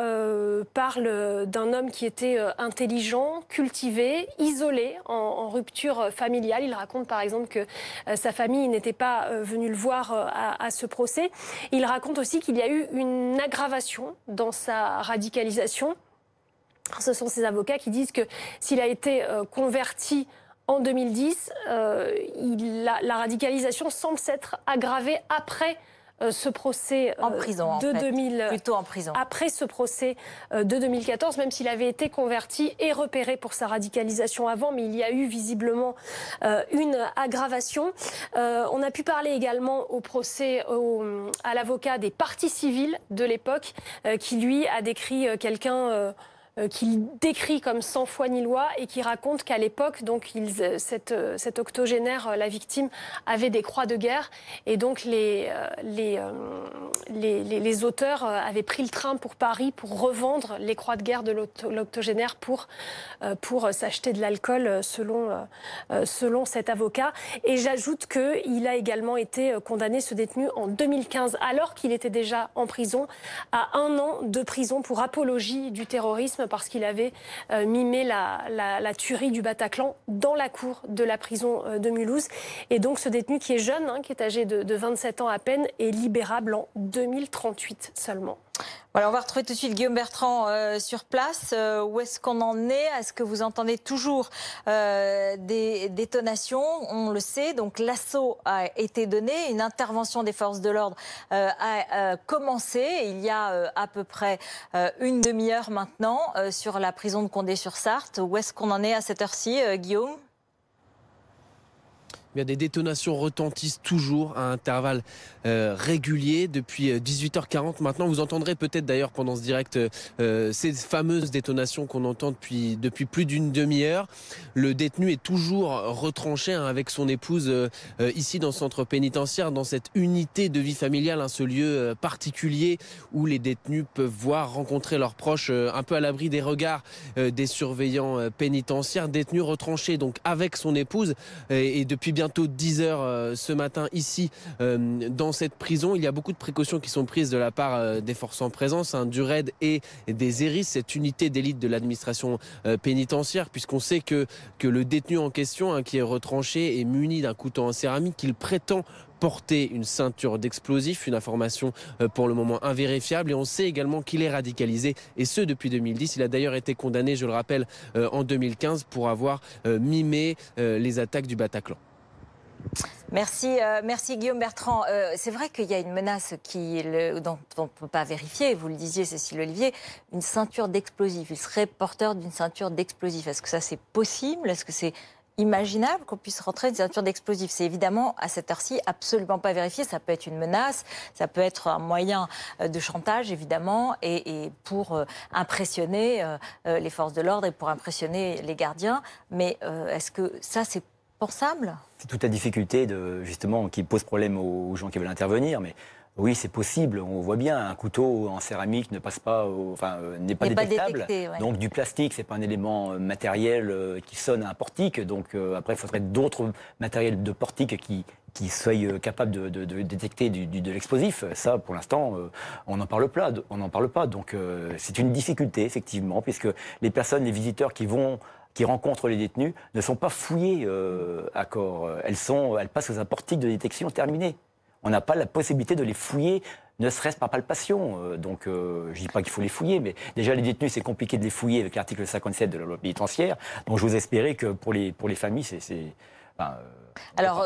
parlent d'un homme qui était intelligent, cultivé, isolé, en rupture familiale. Il raconte par exemple que sa famille n'était pas venue le voir à ce procès. Il raconte aussi qu'il y a eu une aggravation dans sa radicalisation. Ce sont ces avocats qui disent que s'il a été converti en 2010, la radicalisation semble s'être aggravée après ce procès en prison, de 2000, plutôt en prison. Après ce procès de 2014, même s'il avait été converti et repéré pour sa radicalisation avant, mais il y a eu visiblement une aggravation. On a pu parler également au procès à l'avocat des parties civiles de l'époque, qui lui a décrit quelqu'un qu'il décrit comme sans foi ni loi et qui raconte qu'à l'époque, donc cet octogénaire, la victime, avait des croix de guerre et donc les auteurs avaient pris le train pour Paris pour revendre les croix de guerre de l'octogénaire pour s'acheter de l'alcool selon cet avocat. Et j'ajoute qu'il a également été condamné, ce détenu, en 2015, alors qu'il était déjà en prison, à 1 an de prison pour apologie du terrorisme, parce qu'il avait mimé la tuerie du Bataclan dans la cour de la prison de Mulhouse. Et donc ce détenu qui est jeune, qui est âgé de 27 ans à peine, est libérable en 2038 seulement. Voilà, on va retrouver tout de suite Guillaume Bertrand sur place. Où est-ce qu'on en est? Est-ce que vous entendez toujours des détonations? On le sait, donc l'assaut a été donné, une intervention des forces de l'ordre a commencé il y a à peu près une demi-heure maintenant sur la prison de Condé-sur-Sarthe. Où est-ce qu'on en est à cette heure-ci, Guillaume? Bien, des détonations retentissent toujours à intervalles réguliers depuis 18h40. Maintenant, vous entendrez peut-être d'ailleurs pendant ce direct ces fameuses détonations qu'on entend depuis plus d'une demi-heure. Le détenu est toujours retranché avec son épouse ici dans ce centre pénitentiaire, dans cette unité de vie familiale, ce lieu particulier où les détenus peuvent voir, rencontrer leurs proches un peu à l'abri des regards des surveillants pénitentiaires. Détenu retranché donc avec son épouse et depuis bientôt 10 heures ce matin ici dans cette prison. Il y a beaucoup de précautions qui sont prises de la part des forces en présence, du RAID et des ERIS, cette unité d'élite de l'administration pénitentiaire, puisqu'on sait que le détenu en question qui est retranché est muni d'un couteau en céramique qu'il prétend porter une ceinture d'explosifs, une information pour le moment invérifiable. Et on sait également qu'il est radicalisé, et ce depuis 2010. Il a d'ailleurs été condamné, je le rappelle, en 2015 pour avoir mimé les attaques du Bataclan. Merci Guillaume Bertrand. C'est vrai qu'il y a une menace dont on ne peut pas vérifier, vous le disiez Cécile Olivier, une ceinture d'explosifs. Il serait porteur d'une ceinture d'explosifs. Est-ce que ça c'est possible? Est-ce que c'est imaginable qu'on puisse rentrer une ceinture d'explosifs? C'est évidemment à cette heure-ci absolument pas vérifié. Ça peut être une menace, ça peut être un moyen de chantage évidemment, et pour impressionner les forces de l'ordre et pour impressionner les gardiens. Mais est-ce que ça c'est pensable? C'est toute la difficulté justement qui pose problème aux gens qui veulent intervenir, mais oui, c'est possible. On voit bien, un couteau en céramique ne passe pas, n'est pas détectable. Ouais. Donc du plastique, c'est pas un élément matériel qui sonne à un portique. Donc après, il faudrait d'autres matériels de portique qui soient capables de détecter de l'explosif. Ça, pour l'instant, on n'en parle pas. Donc c'est une difficulté effectivement, puisque les personnes, les visiteurs qui rencontrent les détenus ne sont pas fouillées à corps. Elles passent aux un portique de détection terminé. on n'a pas la possibilité de les fouiller, ne serait-ce par palpation. Donc, je ne dis pas qu'il faut les fouiller, mais déjà, les détenus, c'est compliqué de les fouiller avec l'article 57 de la loi pénitentiaire. Donc, je vous espérais que pour les familles, Alors,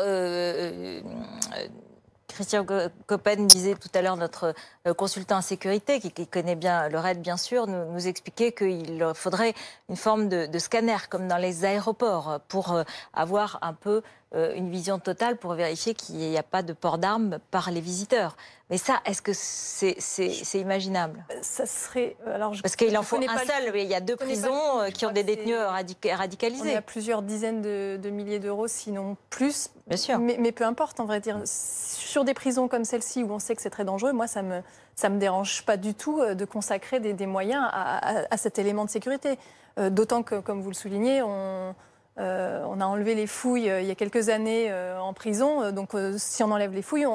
Christian Coppen disait tout à l'heure, notre consultant en sécurité, qui connaît bien le RAID, bien sûr, nous expliquait qu'il faudrait une forme de scanner, comme dans les aéroports, pour avoir un peu une vision totale, pour vérifier qu'il n'y a pas de port d'armes par les visiteurs. Mais ça, est-ce que c'est imaginable? Ça serait... Parce qu'il en faut un seul, il y a 2 prisons qui ont des détenus radicalisés. On est à plusieurs dizaines de milliers d'euros, sinon plus. Bien sûr. Mais peu importe, en vrai dire. Sur des prisons comme celle-ci, où on sait que c'est très dangereux, moi, ça me dérange pas du tout de consacrer des moyens à cet élément de sécurité. D'autant que, comme vous le soulignez, on a enlevé les fouilles il y a quelques années en prison. Donc, si on enlève les fouilles,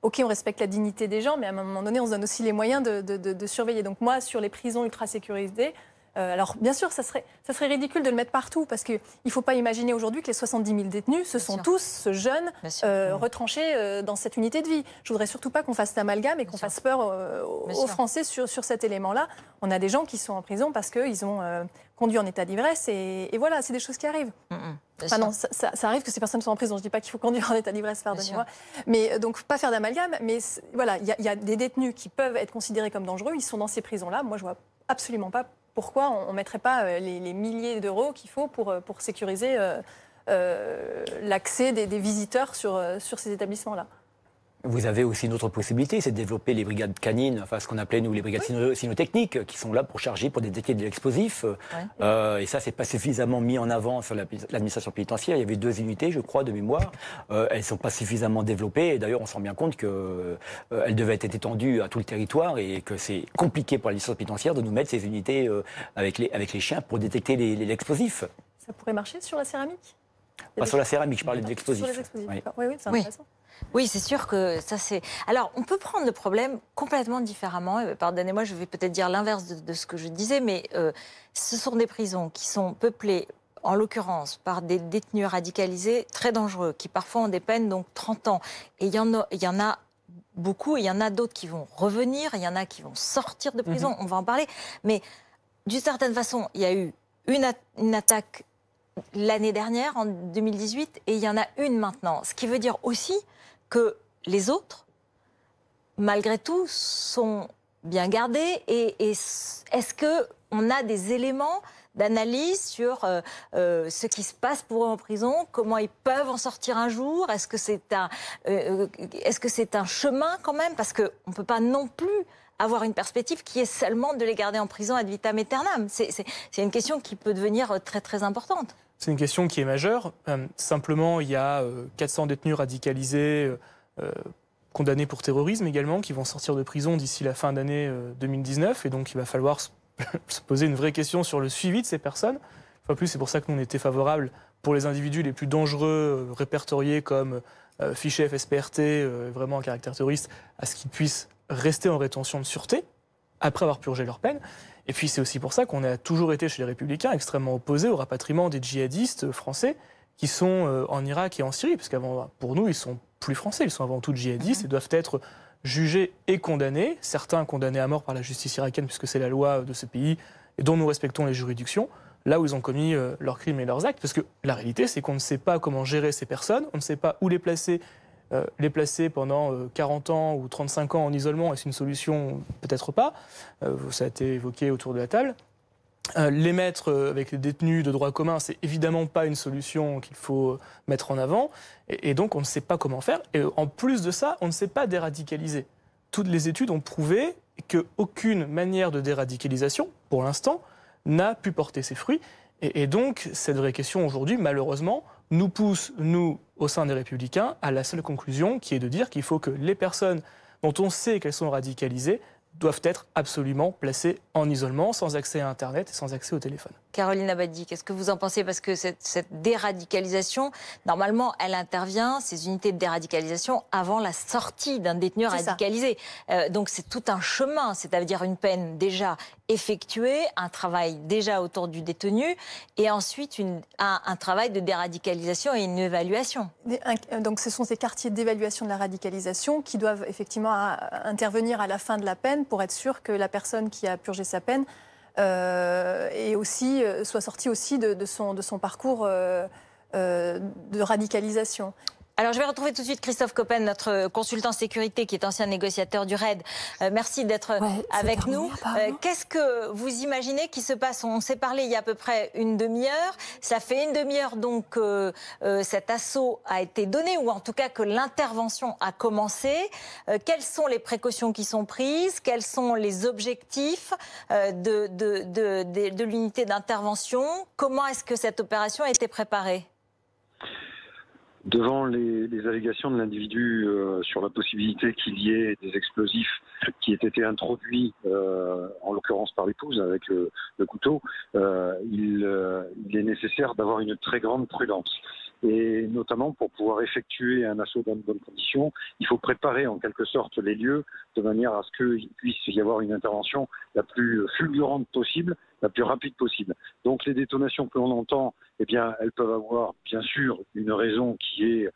OK, on respecte la dignité des gens, mais à un moment donné, on se donne aussi les moyens de surveiller. Donc moi, sur les prisons ultra sécurisées, alors bien sûr, ça serait ridicule de le mettre partout, parce qu'il ne faut pas imaginer aujourd'hui que les 70 000 détenus, ce sont tous jeunes retranchés dans cette unité de vie. Je ne voudrais surtout pas qu'on fasse d'amalgame et qu'on fasse peur aux Français sur cet élément-là. On a des gens qui sont en prison parce qu'ils ont conduit en état d'ivresse, et voilà, c'est des choses qui arrivent. Enfin non, ça arrive que ces personnes soient en prison. Je ne dis pas qu'il faut conduire en état d'ivresse, pardonnez-moi. Mais donc, pas faire d'amalgame. Mais voilà, il y a des détenus qui peuvent être considérés comme dangereux. Ils sont dans ces prisons-là. Moi, je ne vois absolument pas pourquoi on ne mettrait pas les milliers d'euros qu'il faut pour sécuriser l'accès des visiteurs sur ces établissements-là. Vous avez aussi une autre possibilité, c'est de développer les brigades canines, enfin ce qu'on appelait nous les brigades cynotechniques, qui sont là pour charger, pour détecter de l'explosif. Et ça, c'est pas suffisamment mis en avant sur l'administration pénitentiaire. Il y avait 2 unités, je crois, de mémoire. Elles sont pas suffisamment développées. Et d'ailleurs, on se rend bien compte que elles devaient être étendues à tout le territoire et que c'est compliqué pour l'administration pénitentiaire de nous mettre ces unités avec les chiens pour détecter l'explosif. Ça pourrait marcher sur la céramique? Pas sur la céramique, je parlais de l'explosif. Sur les explosifs. Oui, c'est intéressant. Oui, c'est sûr que ça c'est... Alors, on peut prendre le problème complètement différemment. Pardonnez-moi, je vais peut-être dire l'inverse de ce que je disais, mais ce sont des prisons qui sont peuplées, en l'occurrence, par des détenus radicalisés très dangereux, qui parfois ont des peines, donc 30 ans. Et il y en a beaucoup, et il y en a d'autres qui vont revenir, il y en a qui vont sortir de prison, on va en parler. Mais d'une certaine façon, il y a eu une attaque l'année dernière, en 2018, et il y en a une maintenant. Ce qui veut dire aussi que les autres, malgré tout, sont bien gardés. Et est-ce qu'on a des éléments d'analyse sur ce qui se passe pour eux en prison, comment ils peuvent en sortir un jour? Est-ce que c'est un chemin quand même? Parce qu'on ne peut pas non plus avoir une perspective qui est seulement de les garder en prison ad vitam aeternam. C'est une question qui peut devenir très très importante. C'est une question qui est majeure. Simplement, il y a 400 détenus radicalisés, condamnés pour terrorisme également, qui vont sortir de prison d'ici la fin d'année 2019. Et donc, il va falloir se poser une vraie question sur le suivi de ces personnes. Enfin, plus, c'est pour ça que nous, on était favorables pour les individus les plus dangereux, répertoriés comme fichier FSPRT, vraiment à caractère terroriste, à ce qu'ils puissent rester en rétention de sûreté après avoir purgé leur peine. Et puis c'est aussi pour ça qu'on a toujours été chez les Républicains extrêmement opposés au rapatriement des djihadistes français qui sont en Irak et en Syrie, parce qu'avant, pour nous, ils sont plus français, ils sont avant tout djihadistes et doivent être jugés et condamnés, certains condamnés à mort par la justice irakienne, puisque c'est la loi de ce pays et dont nous respectons les juridictions, là où ils ont commis leurs crimes et leurs actes, parce que la réalité, c'est qu'on ne sait pas comment gérer ces personnes, on ne sait pas où les placer pendant 40 ans ou 35 ans en isolement, est-ce une solution? Peut-être pas. Ça a été évoqué autour de la table. Les mettre avec les détenus de droit commun, c'est évidemment pas une solution qu'il faut mettre en avant. Et donc, on ne sait pas comment faire. Et en plus de ça, on ne sait pas déradicaliser. Toutes les études ont prouvé qu'aucune manière de déradicalisation, pour l'instant, n'a pu porter ses fruits. Et donc, cette vraie question aujourd'hui, malheureusement, nous pousse, nous, au sein des Républicains, à la seule conclusion qui est de dire qu'il faut que les personnes dont on sait qu'elles sont radicalisées doivent être absolument placées en isolement, sans accès à Internet et sans accès au téléphone. Caroline Abadie, qu'est-ce que vous en pensez? Parce que cette déradicalisation, normalement, elle intervient, ces unités de déradicalisation, avant la sortie d'un détenu radicalisé. Donc c'est tout un chemin, c'est-à-dire une peine déjà effectuée, un travail déjà autour du détenu, et ensuite un travail de déradicalisation et une évaluation. Donc ce sont ces quartiers d'évaluation de la radicalisation qui doivent effectivement intervenir à la fin de la peine pour être sûr que la personne qui a purgé sa peine soit sortie aussi de son parcours de radicalisation. Alors, je vais retrouver tout de suite Christophe Coppen, notre consultant sécurité qui est ancien négociateur du RAID. Merci d'être avec nous. Qu'est-ce que vous imaginez qui se passe? On s'est parlé il y a à peu près une demi-heure. Ça fait une demi-heure donc que cet assaut a été donné, ou en tout cas que l'intervention a commencé. Quelles sont les précautions qui sont prises? Quels sont les objectifs de l'unité d'intervention? Comment est-ce que cette opération a été préparée? Devant les allégations de l'individu sur la possibilité qu'il y ait des explosifs qui aient été introduits, en l'occurrence par l'épouse avec le couteau, il est nécessaire d'avoir une très grande prudence. Et notamment pour pouvoir effectuer un assaut dans de bonnes conditions, il faut préparer en quelque sorte les lieux de manière à ce qu'il puisse y avoir une intervention la plus fulgurante possible, la plus rapide possible. Donc les détonations que l'on entend, eh bien, elles peuvent avoir bien sûr une raison qui est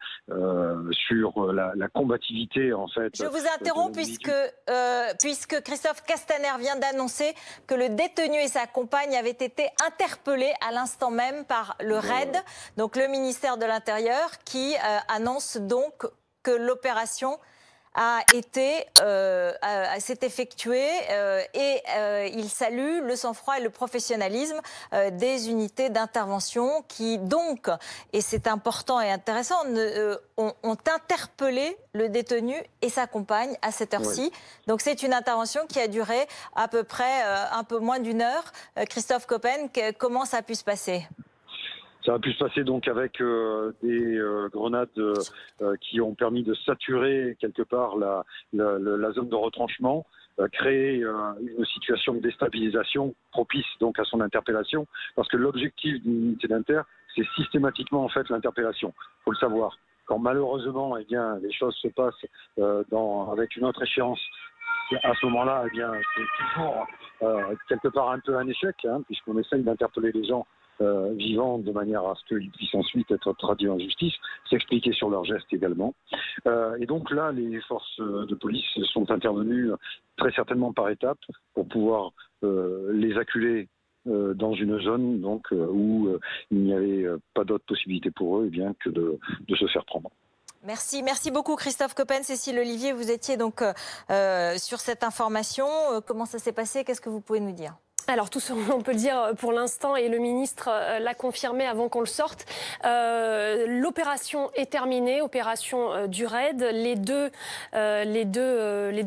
sur la combativité en fait. Je vous interromps puisque Christophe Castaner vient d'annoncer que le détenu et sa compagne avaient été interpellés à l'instant même par le RAID, donc le ministère de l'Intérieur, qui annonce donc que l'opération s'est effectuée et il salue le sang-froid et le professionnalisme des unités d'intervention qui donc, et c'est important et intéressant, ont interpellé le détenu et sa compagne à cette heure-ci. Donc c'est une intervention qui a duré à peu près un peu moins d'une heure. Christophe Coppen, comment ça a pu se passer ? Ça a pu se passer donc avec des grenades qui ont permis de saturer quelque part la zone de retranchement, créer une situation de déstabilisation propice donc à son interpellation, parce que l'objectif d'une unité d'inter, c'est systématiquement en fait l'interpellation. Il faut le savoir. Quand malheureusement, eh bien, les choses se passent avec une autre échéance, à ce moment-là, eh bien, c'est toujours quelque part un peu un échec, puisqu'on essaye d'interpeller les gens vivants de manière à ce qu'ils puissent ensuite être traduits en justice, s'expliquer sur leurs gestes également. Et donc là, les forces de police sont intervenues très certainement par étapes pour pouvoir les acculer dans une zone donc, où il n'y avait pas d'autre possibilité pour eux bien que de se faire prendre. Merci beaucoup Christophe Coppen. Cécile Olivier, vous étiez donc sur cette information. Comment ça s'est passé? Qu'est-ce que vous pouvez nous dire? Alors tout ce qu'on peut le dire pour l'instant, et le ministre l'a confirmé avant qu'on le sorte, l'opération est terminée, opération du RAID. Les deux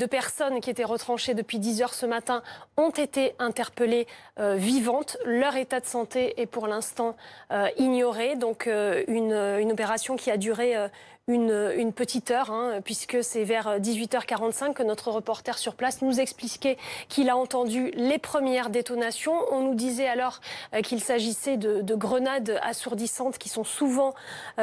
personnes qui étaient retranchées depuis 10 heures ce matin ont été interpellées vivantes. Leur état de santé est pour l'instant ignoré. Donc une opération qui a duré une petite heure, puisque c'est vers 18h45 que notre reporter sur place nous expliquait qu'il a entendu les premières détonations. On nous disait alors qu'il s'agissait de grenades assourdissantes qui sont souvent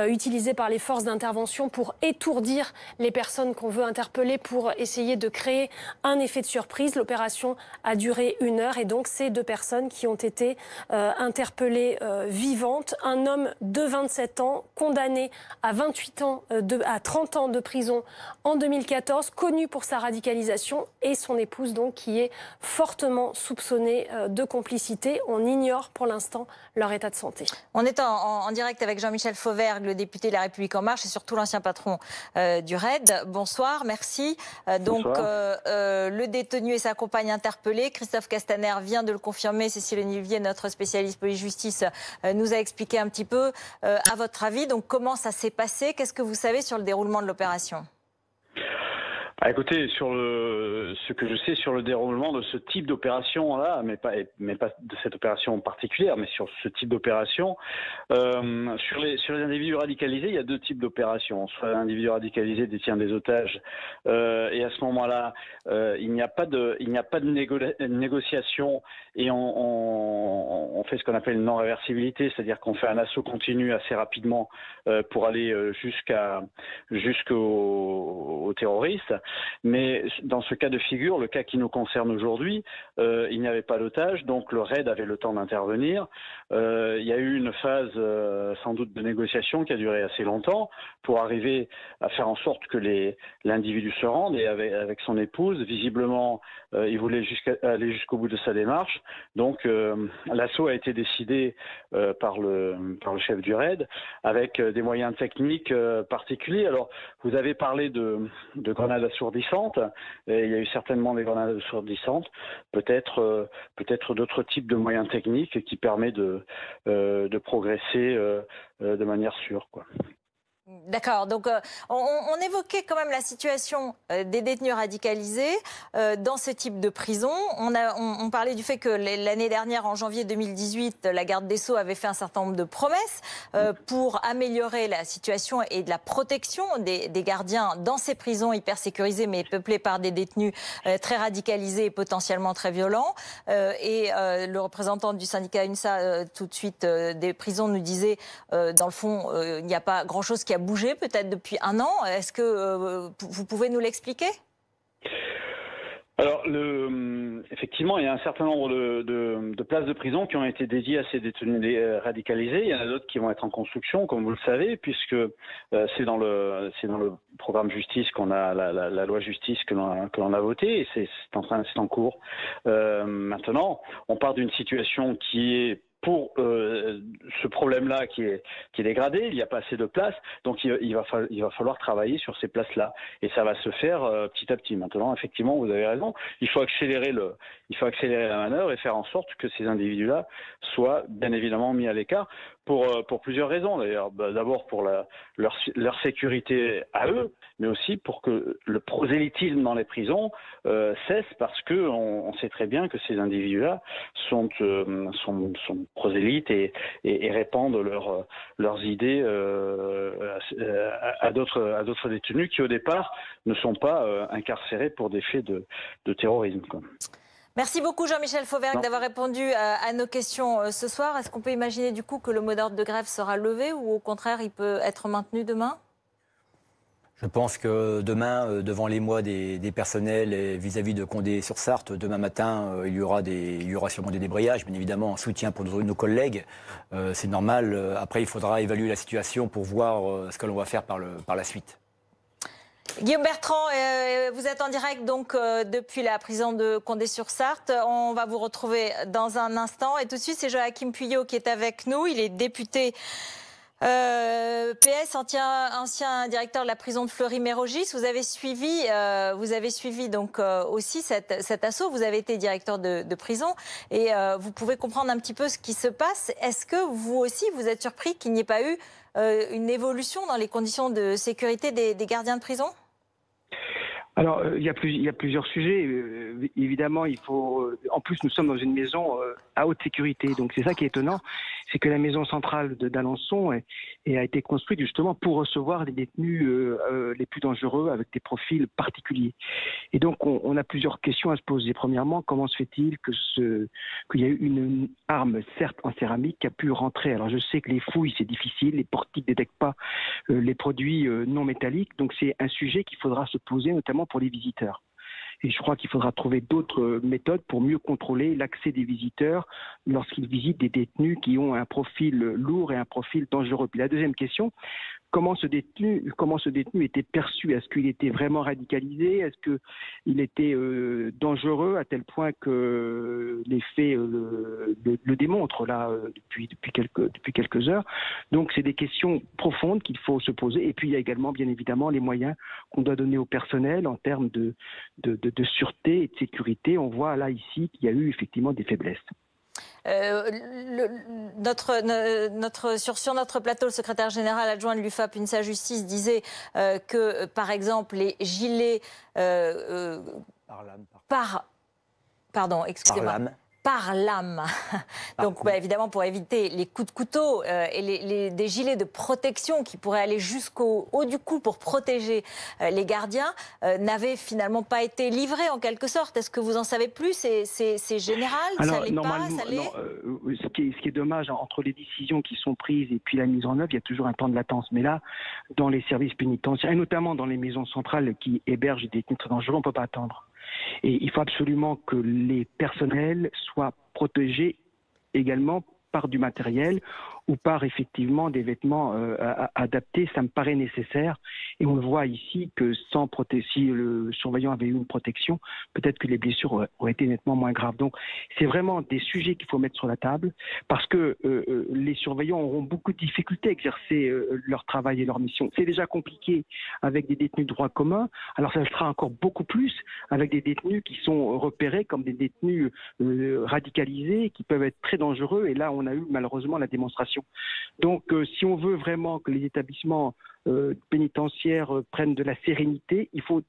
utilisées par les forces d'intervention pour étourdir les personnes qu'on veut interpeller, pour essayer de créer un effet de surprise. L'opération a duré 1 heure et donc ces 2 personnes qui ont été interpellées vivantes. Un homme de 27 ans, condamné à 28 ans à 30 ans de prison en 2014, connu pour sa radicalisation, et son épouse donc qui est fortement soupçonnée de complicité. On ignore pour l'instant leur état de santé. On est en direct avec Jean-Michel Fauvergue, le député de La République En Marche et surtout l'ancien patron du RAID. Bonsoir, merci. Donc le détenu et sa compagne interpellés. Christophe Castaner vient de le confirmer. Cécile Olivier, notre spécialiste police-justice, nous a expliqué un petit peu. À votre avis, donc comment ça s'est passé? Qu'est-ce que vous savez sur le déroulement de l'opération? Écoutez, ce que je sais sur le déroulement de ce type d'opération-là, mais pas de cette opération particulière, mais sur ce type d'opération, sur les individus radicalisés, il y a deux types d'opérations. Soit l'individu radicalisé détient des otages, et à ce moment-là, il n'y a pas de négociation, et on fait ce qu'on appelle une non-réversibilité, c'est-à-dire qu'on fait un assaut continu assez rapidement pour aller jusqu'aux terroristes. Mais dans ce cas de figure, le cas qui nous concerne aujourd'hui, il n'y avait pas d'otage, donc le RAID avait le temps d'intervenir. Il y a eu une phase sans doute de négociation qui a duré assez longtemps pour arriver à faire en sorte que l'individu se rende, et avec son épouse, visiblement, il voulait aller jusqu'au bout de sa démarche. Donc l'assaut a été décidé par le chef du RAID avec des moyens techniques particuliers. Alors, vous avez parlé de grenades assourdissantes, et il y a eu certainement des grenades assourdissantes, peut-être d'autres types de moyens techniques qui permettent de progresser de manière sûre, quoi. D'accord, donc on évoquait quand même la situation des détenus radicalisés dans ce type de prison. On parlait du fait que l'année dernière, en janvier 2018, la garde des Sceaux avait fait un certain nombre de promesses pour améliorer la situation et de la protection des gardiens dans ces prisons hyper sécurisées mais peuplées par des détenus très radicalisés et potentiellement très violents. Et le représentant du syndicat UNSA tout de suite des prisons nous disait dans le fond, il n'y a pas grand-chose qui a bougé peut-être depuis un an. Est-ce que vous pouvez nous l'expliquer ? Alors, effectivement, il y a un certain nombre de places de prison qui ont été dédiées à ces détenus radicalisés. Il y en a d'autres qui vont être en construction, comme vous le savez, puisque c'est dans le programme justice qu'on a la loi justice que l'on a votée, et c'est en cours. Maintenant, on part d'une situation qui est pour ce problème-là qui est dégradé, il n'y a pas assez de place, donc il va falloir travailler sur ces places-là, et ça va se faire petit à petit. Maintenant, effectivement, vous avez raison, il faut accélérer la manœuvre et faire en sorte que ces individus-là soient bien évidemment mis à l'écart pour plusieurs raisons d'ailleurs. D'abord pour leur sécurité à eux, mais aussi pour que le prosélytisme dans les prisons cesse, parce que on sait très bien que ces individus-là sont prosélytes et répandent leurs idées à d'autres détenus qui au départ ne sont pas incarcérés pour des faits de terrorisme, quoi. Merci beaucoup Jean-Michel Fauvergue d'avoir répondu à nos questions ce soir. Est-ce qu'on peut imaginer du coup que le mot d'ordre de grève sera levé, ou au contraire il peut être maintenu demain ? Je pense que demain, devant l'émoi des personnels et vis-à-vis de Condé-sur-Sarthe, demain matin, il y aura sûrement des débrayages, bien évidemment, en soutien pour nos collègues. C'est normal. Après, il faudra évaluer la situation pour voir ce que l'on va faire par la suite. Guillaume Bertrand, vous êtes en direct donc depuis la prison de Condé-sur-Sarthe. On va vous retrouver dans un instant. Et tout de suite, c'est Joachim Pueyo qui est avec nous. Il est député PS, ancien directeur de la prison de Fleury-Mérogis. Vous avez suivi donc aussi cet assaut. Vous avez été directeur de prison et vous pouvez comprendre un petit peu ce qui se passe. Est-ce que vous aussi, vous êtes surpris qu'il n'y ait pas eu une évolution dans les conditions de sécurité des gardiens de prison ? Alors, il y a plusieurs sujets. Évidemment, il faut. En plus, nous sommes dans une maison à haute sécurité. Donc, c'est ça qui est étonnant, c'est que la maison centrale d'Alençon a été construite justement pour recevoir les détenus les plus dangereux avec des profils particuliers. Et donc, on a plusieurs questions à se poser. Premièrement, comment se fait-il qu'il y a eu une arme, certes en céramique, qui a pu rentrer? Alors, je sais que les fouilles, c'est difficile. Les portiques ne détectent pas les produits non métalliques. Donc, c'est un sujet qu'il faudra se poser, notamment pour les visiteurs. Et je crois qu'il faudra trouver d'autres méthodes pour mieux contrôler l'accès des visiteurs lorsqu'ils visitent des détenus qui ont un profil lourd et un profil dangereux. Puis la deuxième question, comment ce détenu était perçu? Est-ce qu'il était vraiment radicalisé? Est-ce qu'il était dangereux à tel point que les faits le démontrent là depuis quelques heures? Donc c'est des questions profondes qu'il faut se poser. Et puis il y a également bien évidemment les moyens qu'on doit donner au personnel en termes de sûreté et de sécurité. On voit là ici qu'il y a eu effectivement des faiblesses. Sur notre plateau, le secrétaire général adjoint de l'UFAP, UNSA Justice, disait que, par exemple, les gilets par lame. Donc, évidemment, pour éviter les coups de couteau et des gilets de protection qui pourraient aller jusqu'au haut du cou pour protéger les gardiens, n'avaient finalement pas été livrés en quelque sorte. Est-ce que vous en savez plus? C'est général? Alors, ça l'est pas? Ça l'est? Ce qui est dommage, entre les décisions qui sont prises et puis la mise en œuvre, il y a toujours un temps de latence. Mais là, dans les services pénitentiaires, et notamment dans les maisons centrales qui hébergent des détenus très dangereux, on ne peut pas attendre. Et il faut absolument que les personnels soient protégés également par du matériel ou par effectivement des vêtements adaptés. Ça me paraît nécessaire. Et on le voit ici que si le surveillant avait eu une protection, peut-être que les blessures auraient été nettement moins graves. Donc c'est vraiment des sujets qu'il faut mettre sur la table parce que les surveillants auront beaucoup de difficultés à exercer leur travail et leur mission. C'est déjà compliqué avec des détenus de droit commun. Alors ça le sera encore beaucoup plus avec des détenus qui sont repérés comme des détenus radicalisés qui peuvent être très dangereux. Et là, on a eu malheureusement la démonstration. Donc, si on veut vraiment que les établissements pénitentiaires prennent de la sérénité, il faut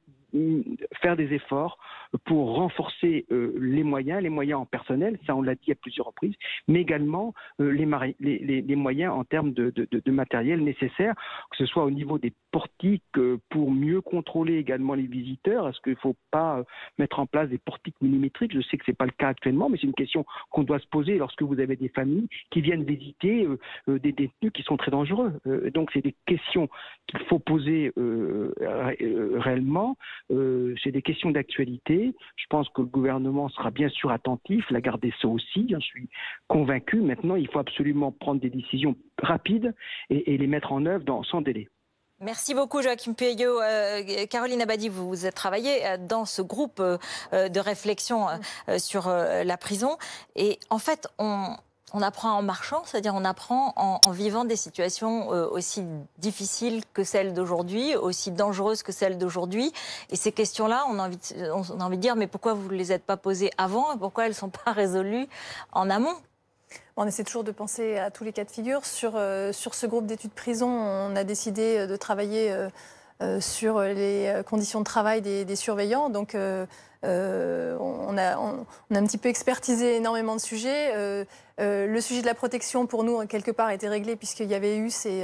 faire des efforts pour renforcer les moyens en personnel, ça on l'a dit à plusieurs reprises, mais également les moyens en termes de matériel nécessaire, que ce soit au niveau des portiques pour mieux contrôler également les visiteurs. Est-ce qu'il ne faut pas mettre en place des portiques millimétriques? Je sais que ce n'est pas le cas actuellement, mais c'est une question qu'on doit se poser lorsque vous avez des familles qui viennent visiter des détenus qui sont très dangereux. Donc c'est des questions qu'il faut poser réellement. C'est des questions d'actualité. Je pense que le gouvernement sera bien sûr attentif, la garde des Sceaux aussi, je suis convaincu. Maintenant, il faut absolument prendre des décisions rapides et les mettre en œuvre sans délai. Merci beaucoup Joachim Pueyo. Caroline Abadie, vous avez travaillé dans ce groupe de réflexion sur la prison. Et en fait, on apprend en marchant, c'est-à-dire on apprend en vivant des situations aussi difficiles que celles d'aujourd'hui, aussi dangereuses que celles d'aujourd'hui. Et ces questions-là, on a envie de dire, mais pourquoi vous ne les êtes pas posées avant? Pourquoi elles ne sont pas résolues en amont? On essaie toujours de penser à tous les cas de figure. Sur ce groupe d'études prison, on a décidé de travailler sur les conditions de travail des surveillants. Donc, on a un petit peu expertisé énormément de sujets. Le sujet de la protection, pour nous, quelque part, a été réglé puisqu'il y avait eu ces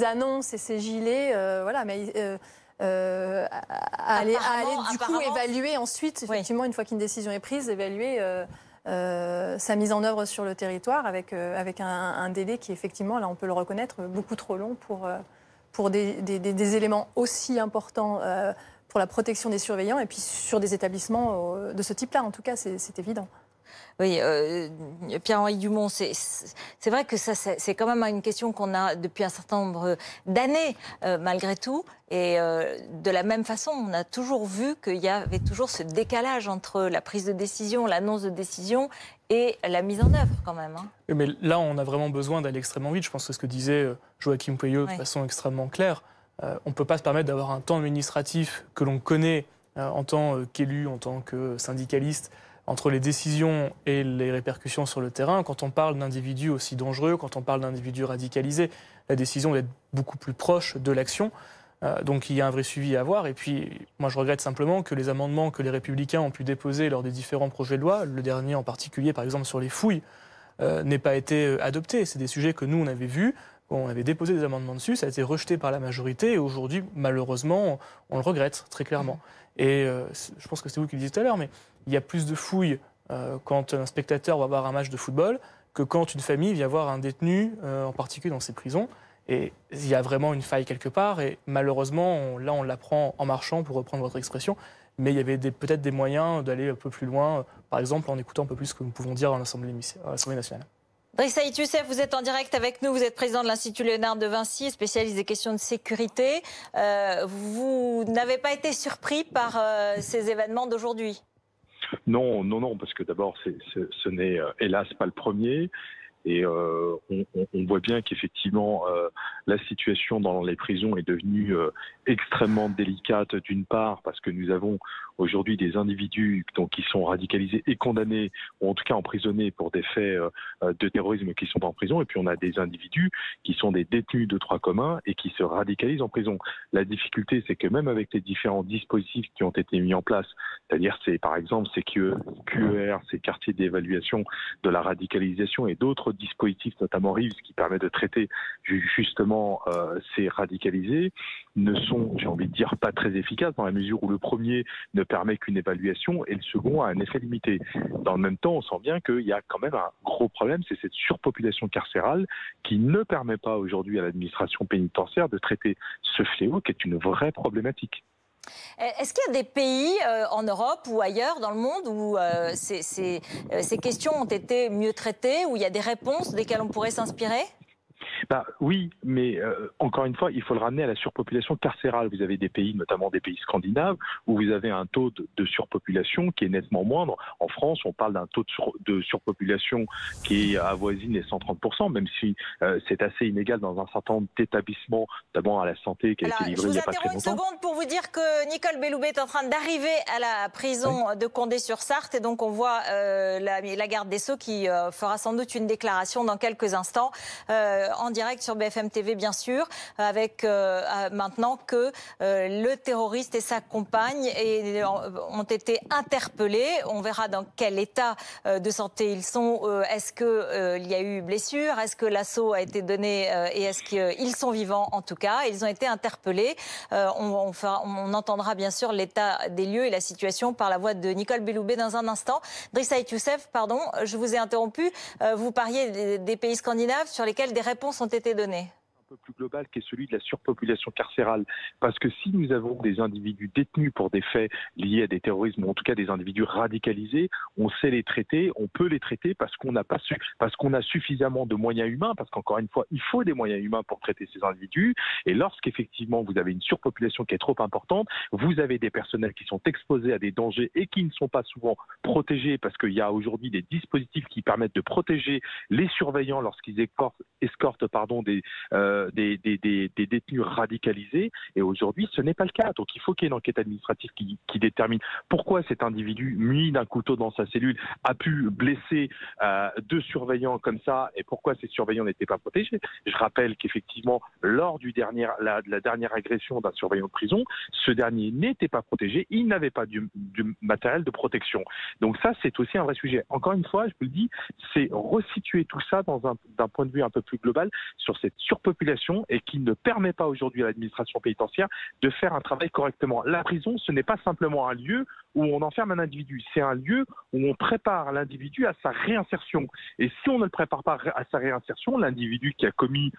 annonces et ces gilets. Voilà, mais aller du coup évaluer ensuite, effectivement, une fois qu'une décision est prise, évaluer sa mise en œuvre sur le territoire avec un délai qui, effectivement, là, on peut le reconnaître, beaucoup trop long pour des éléments aussi importants pour la protection des surveillants et puis sur des établissements de ce type-là, en tout cas, c'est évident. Oui, Pierre-Henri Dumont, c'est vrai que ça, c'est quand même une question qu'on a depuis un certain nombre d'années, malgré tout. Et de la même façon, on a toujours vu qu'il y avait toujours ce décalage entre la prise de décision, l'annonce de décision et la mise en œuvre, quand même. Oui, mais là, on a vraiment besoin d'aller extrêmement vite. Je pense que ce que disait Joachim Pueyo de façon extrêmement claire, on ne peut pas se permettre d'avoir un temps administratif que l'on connaît en tant qu'élu, en tant que syndicaliste, entre les décisions et les répercussions sur le terrain. Quand on parle d'individus aussi dangereux, quand on parle d'individus radicalisés, la décision doit être beaucoup plus proche de l'action. Donc il y a un vrai suivi à avoir. Et puis, moi, je regrette simplement que les amendements que les Républicains ont pu déposer lors des différents projets de loi, le dernier en particulier, par exemple, sur les fouilles, n'aient pas été adoptés. C'est des sujets que nous, on avait vus. On avait déposé des amendements dessus, ça a été rejeté par la majorité et aujourd'hui, malheureusement, on le regrette très clairement. Et je pense que c'est vous qui le disiez tout à l'heure, mais il y a plus de fouilles quand un spectateur va voir un match de football que quand une famille vient voir un détenu, en particulier dans ces prisons. Et il y a vraiment une faille quelque part et malheureusement, là, on l'apprend en marchant, pour reprendre votre expression, mais il y avait peut-être des moyens d'aller un peu plus loin, par exemple en écoutant un peu plus ce que nous pouvons dire à l'Assemblée nationale. Driss Saïd Youssef, vous êtes en direct avec nous, vous êtes président de l'Institut Léonard de Vinci, spécialiste des questions de sécurité. Vous n'avez pas été surpris par ces événements d'aujourd'hui? Non, parce que d'abord, ce n'est hélas pas le premier. Et on voit bien qu'effectivement, la situation dans les prisons est devenue extrêmement délicate, d'une part parce que nous avons aujourd'hui des individus donc, qui sont radicalisés et condamnés, ou en tout cas emprisonnés pour des faits de terrorisme qui sont en prison, et puis on a des individus qui sont des détenus de droit commun et qui se radicalisent en prison. La difficulté, c'est que même avec les différents dispositifs qui ont été mis en place, c'est-à-dire par exemple ces QER, ces quartiers d'évaluation de la radicalisation et d'autres dispositifs, notamment RIVS, qui permettent de traiter justement ces radicalisés, ne sont, j'ai envie de dire, pas très efficaces dans la mesure où le premier ne permet qu'une évaluation et le second a un effet limité. Dans le même temps, on sent bien qu'il y a quand même un gros problème, c'est cette surpopulation carcérale qui ne permet pas aujourd'hui à l'administration pénitentiaire de traiter ce fléau qui est une vraie problématique. Est-ce qu'il y a des pays en Europe ou ailleurs dans le monde où ces questions ont été mieux traitées, où il y a des réponses desquelles on pourrait s'inspirer ? Oui, mais encore une fois, il faut le ramener à la surpopulation carcérale. Vous avez des pays, notamment des pays scandinaves, où vous avez un taux de surpopulation qui est nettement moindre. En France, on parle d'un taux de surpopulation qui avoisine les 130%, même si c'est assez inégal dans un certain nombre d'établissements, notamment à la santé, qui a été livré il n'y a pas très longtemps. Je vous interromps une seconde pour vous dire que Nicole Belloubet est en train d'arriver à la prison de Condé-sur-Sarthe, et donc on voit la garde des Sceaux qui fera sans doute une déclaration dans quelques instants, en direct sur BFM TV bien sûr, avec maintenant que le terroriste et sa compagne ont été interpellés. On verra dans quel état de santé ils sont. Est-ce qu'il y a eu blessure? Est-ce que l'assaut a été donné? Et est-ce qu'ils sont vivants en tout cas? Ils ont été interpellés. On entendra bien sûr l'état des lieux et la situation par la voix de Nicole Belloubet dans un instant. Driss Ait Youssef, pardon, je vous ai interrompu. Vous parliez des pays scandinaves sur lesquels des réponses ont été données. Peu plus global qui est celui de la surpopulation carcérale. Parce que si nous avons des individus détenus pour des faits liés à des terrorismes, ou en tout cas des individus radicalisés, on sait les traiter, on peut les traiter parce qu'on a suffisamment de moyens humains, parce qu'encore une fois, il faut des moyens humains pour traiter ces individus. Et lorsqu'effectivement vous avez une surpopulation qui est trop importante, vous avez des personnels qui sont exposés à des dangers et qui ne sont pas souvent protégés, parce qu'il y a aujourd'hui des dispositifs qui permettent de protéger les surveillants lorsqu'ils escortent des détenus radicalisés, et aujourd'hui ce n'est pas le cas. Donc il faut qu'il y ait une enquête administrative qui détermine pourquoi cet individu muni d'un couteau dans sa cellule a pu blesser deux surveillants comme ça, et pourquoi ces surveillants n'étaient pas protégés. Je rappelle qu'effectivement lors de la dernière agression d'un surveillant de prison, ce dernier n'était pas protégé, il n'avait pas du matériel de protection. Donc ça c'est aussi un vrai sujet. Encore une fois, je vous le dis, c'est resituer tout ça d'un point de vue un peu plus global sur cette surpopulation et qui ne permet pas aujourd'hui à l'administration pénitentiaire de faire un travail correctement. La prison, ce n'est pas simplement un lieu où on enferme un individu, c'est un lieu où on prépare l'individu à sa réinsertion. Et si on ne le prépare pas à sa réinsertion, l'individu qui a commis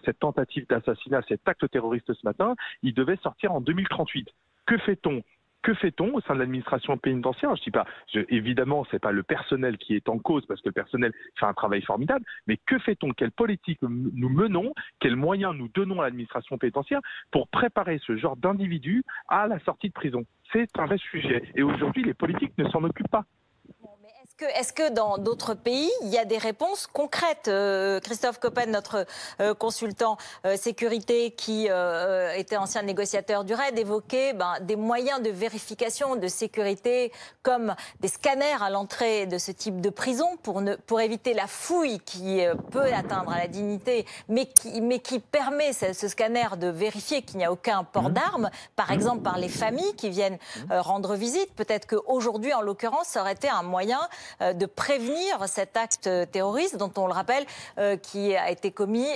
cette tentative d'assassinat, cet acte terroriste ce matin, il devait sortir en 2038. Que fait-on ? Que fait-on au sein de l'administration pénitentiaire? Je dis pas, évidemment, c'est pas le personnel qui est en cause, parce que le personnel fait un travail formidable, mais que fait-on? Quelle politique nous menons? Quels moyens nous donnons à l'administration pénitentiaire pour préparer ce genre d'individus à la sortie de prison? C'est un vrai sujet. Et aujourd'hui, les politiques ne s'en occupent pas. Est-ce que dans d'autres pays, il y a des réponses concrètes? Christophe Coppen, notre consultant sécurité qui était ancien négociateur du RAID, évoquait des moyens de vérification de sécurité comme des scanners à l'entrée de ce type de prison pour éviter la fouille qui peut atteindre à la dignité, mais qui permet ce scanner de vérifier qu'il n'y a aucun port d'armes, par exemple par les familles qui viennent rendre visite. Peut-être qu'aujourd'hui, en l'occurrence, ça aurait été un moyen de prévenir cet acte terroriste dont on le rappelle qui a été commis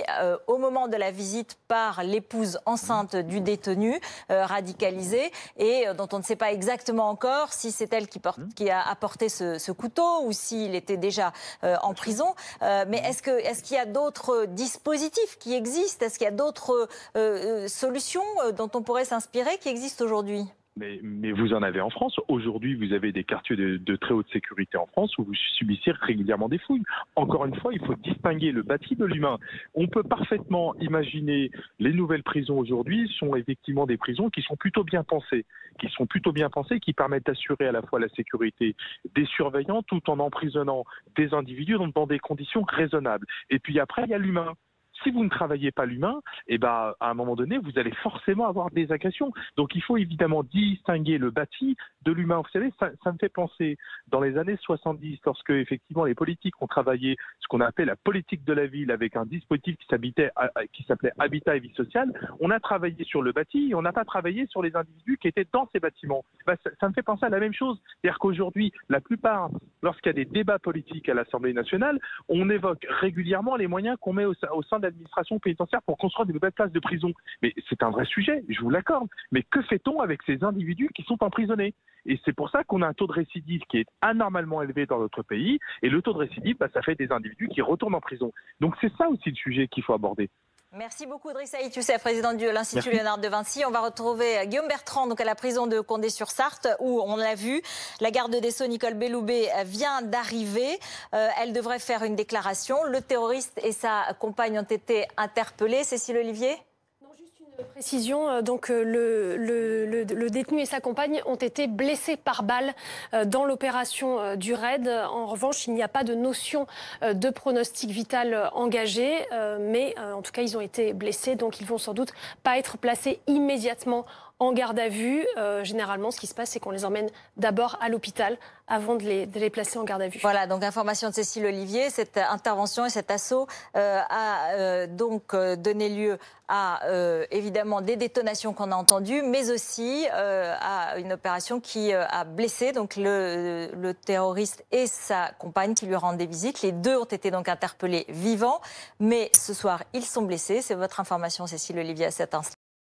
au moment de la visite par l'épouse enceinte du détenu radicalisé et dont on ne sait pas exactement encore si c'est elle qui a apporté ce couteau ou s'il était déjà en prison. Mais est-ce qu'il y a d'autres dispositifs qui existent? Est-ce qu'il y a d'autres solutions dont on pourrait s'inspirer qui existent aujourd'hui? Mais vous en avez en France. Aujourd'hui, vous avez des quartiers de très haute sécurité en France où vous subissez régulièrement des fouilles. Encore une fois, il faut distinguer le bâti de l'humain. On peut parfaitement imaginer les nouvelles prisons aujourd'hui sont effectivement des prisons qui sont plutôt bien pensées, qui permettent d'assurer à la fois la sécurité des surveillants tout en emprisonnant des individus dans des conditions raisonnables. Et puis après, il y a l'humain. si vous ne travaillez pas l'humain, à un moment donné, vous allez forcément avoir des agressions. Donc il faut évidemment distinguer le bâti de l'humain. Vous savez, ça me fait penser, dans les années 70, lorsque effectivement les politiques ont travaillé ce qu'on appelle la politique de la ville avec un dispositif qui s'appelait Habitat et Vie sociale, on a travaillé sur le bâti et on n'a pas travaillé sur les individus qui étaient dans ces bâtiments. Ça me fait penser à la même chose. C'est-à-dire qu'aujourd'hui, la plupart, lorsqu'il y a des débats politiques à l'Assemblée nationale, on évoque régulièrement les moyens qu'on met au sein de l'administration pénitentiaire pour construire de nouvelles places de prison. Mais c'est un vrai sujet, je vous l'accorde. Mais que fait-on avec ces individus qui sont emprisonnés? Et c'est pour ça qu'on a un taux de récidive qui est anormalement élevé dans notre pays. Et le taux de récidive, ça fait des individus qui retournent en prison. Donc c'est ça aussi le sujet qu'il faut aborder. Merci beaucoup, Driss Aït-Youssef, président de l'Institut Léonard de Vinci. On va retrouver Guillaume Bertrand donc à la prison de Condé-sur-Sarthe, où on l'a vu, la garde des Sceaux, Nicole Belloubet, vient d'arriver. Elle devrait faire une déclaration. Le terroriste et sa compagne ont été interpellés. Cécile Olivier ? Précision, donc le détenu et sa compagne ont été blessés par balle dans l'opération du raid. En revanche, il n'y a pas de notion de pronostic vital engagé, mais en tout cas, ils ont été blessés, donc ils vont sans doute pas être placés immédiatement en garde à vue. Généralement, ce qui se passe, c'est qu'on les emmène d'abord à l'hôpital avant de les placer en garde à vue. Voilà, donc information de Cécile Olivier. Cette intervention et cet assaut a donc donné lieu à évidemment des détonations qu'on a entendues, mais aussi à une opération qui a blessé donc le terroriste et sa compagne qui lui rendaient visite. Les deux ont été donc interpellés vivants, mais ce soir, ils sont blessés. C'est votre information, Cécile Olivier, à cet instant.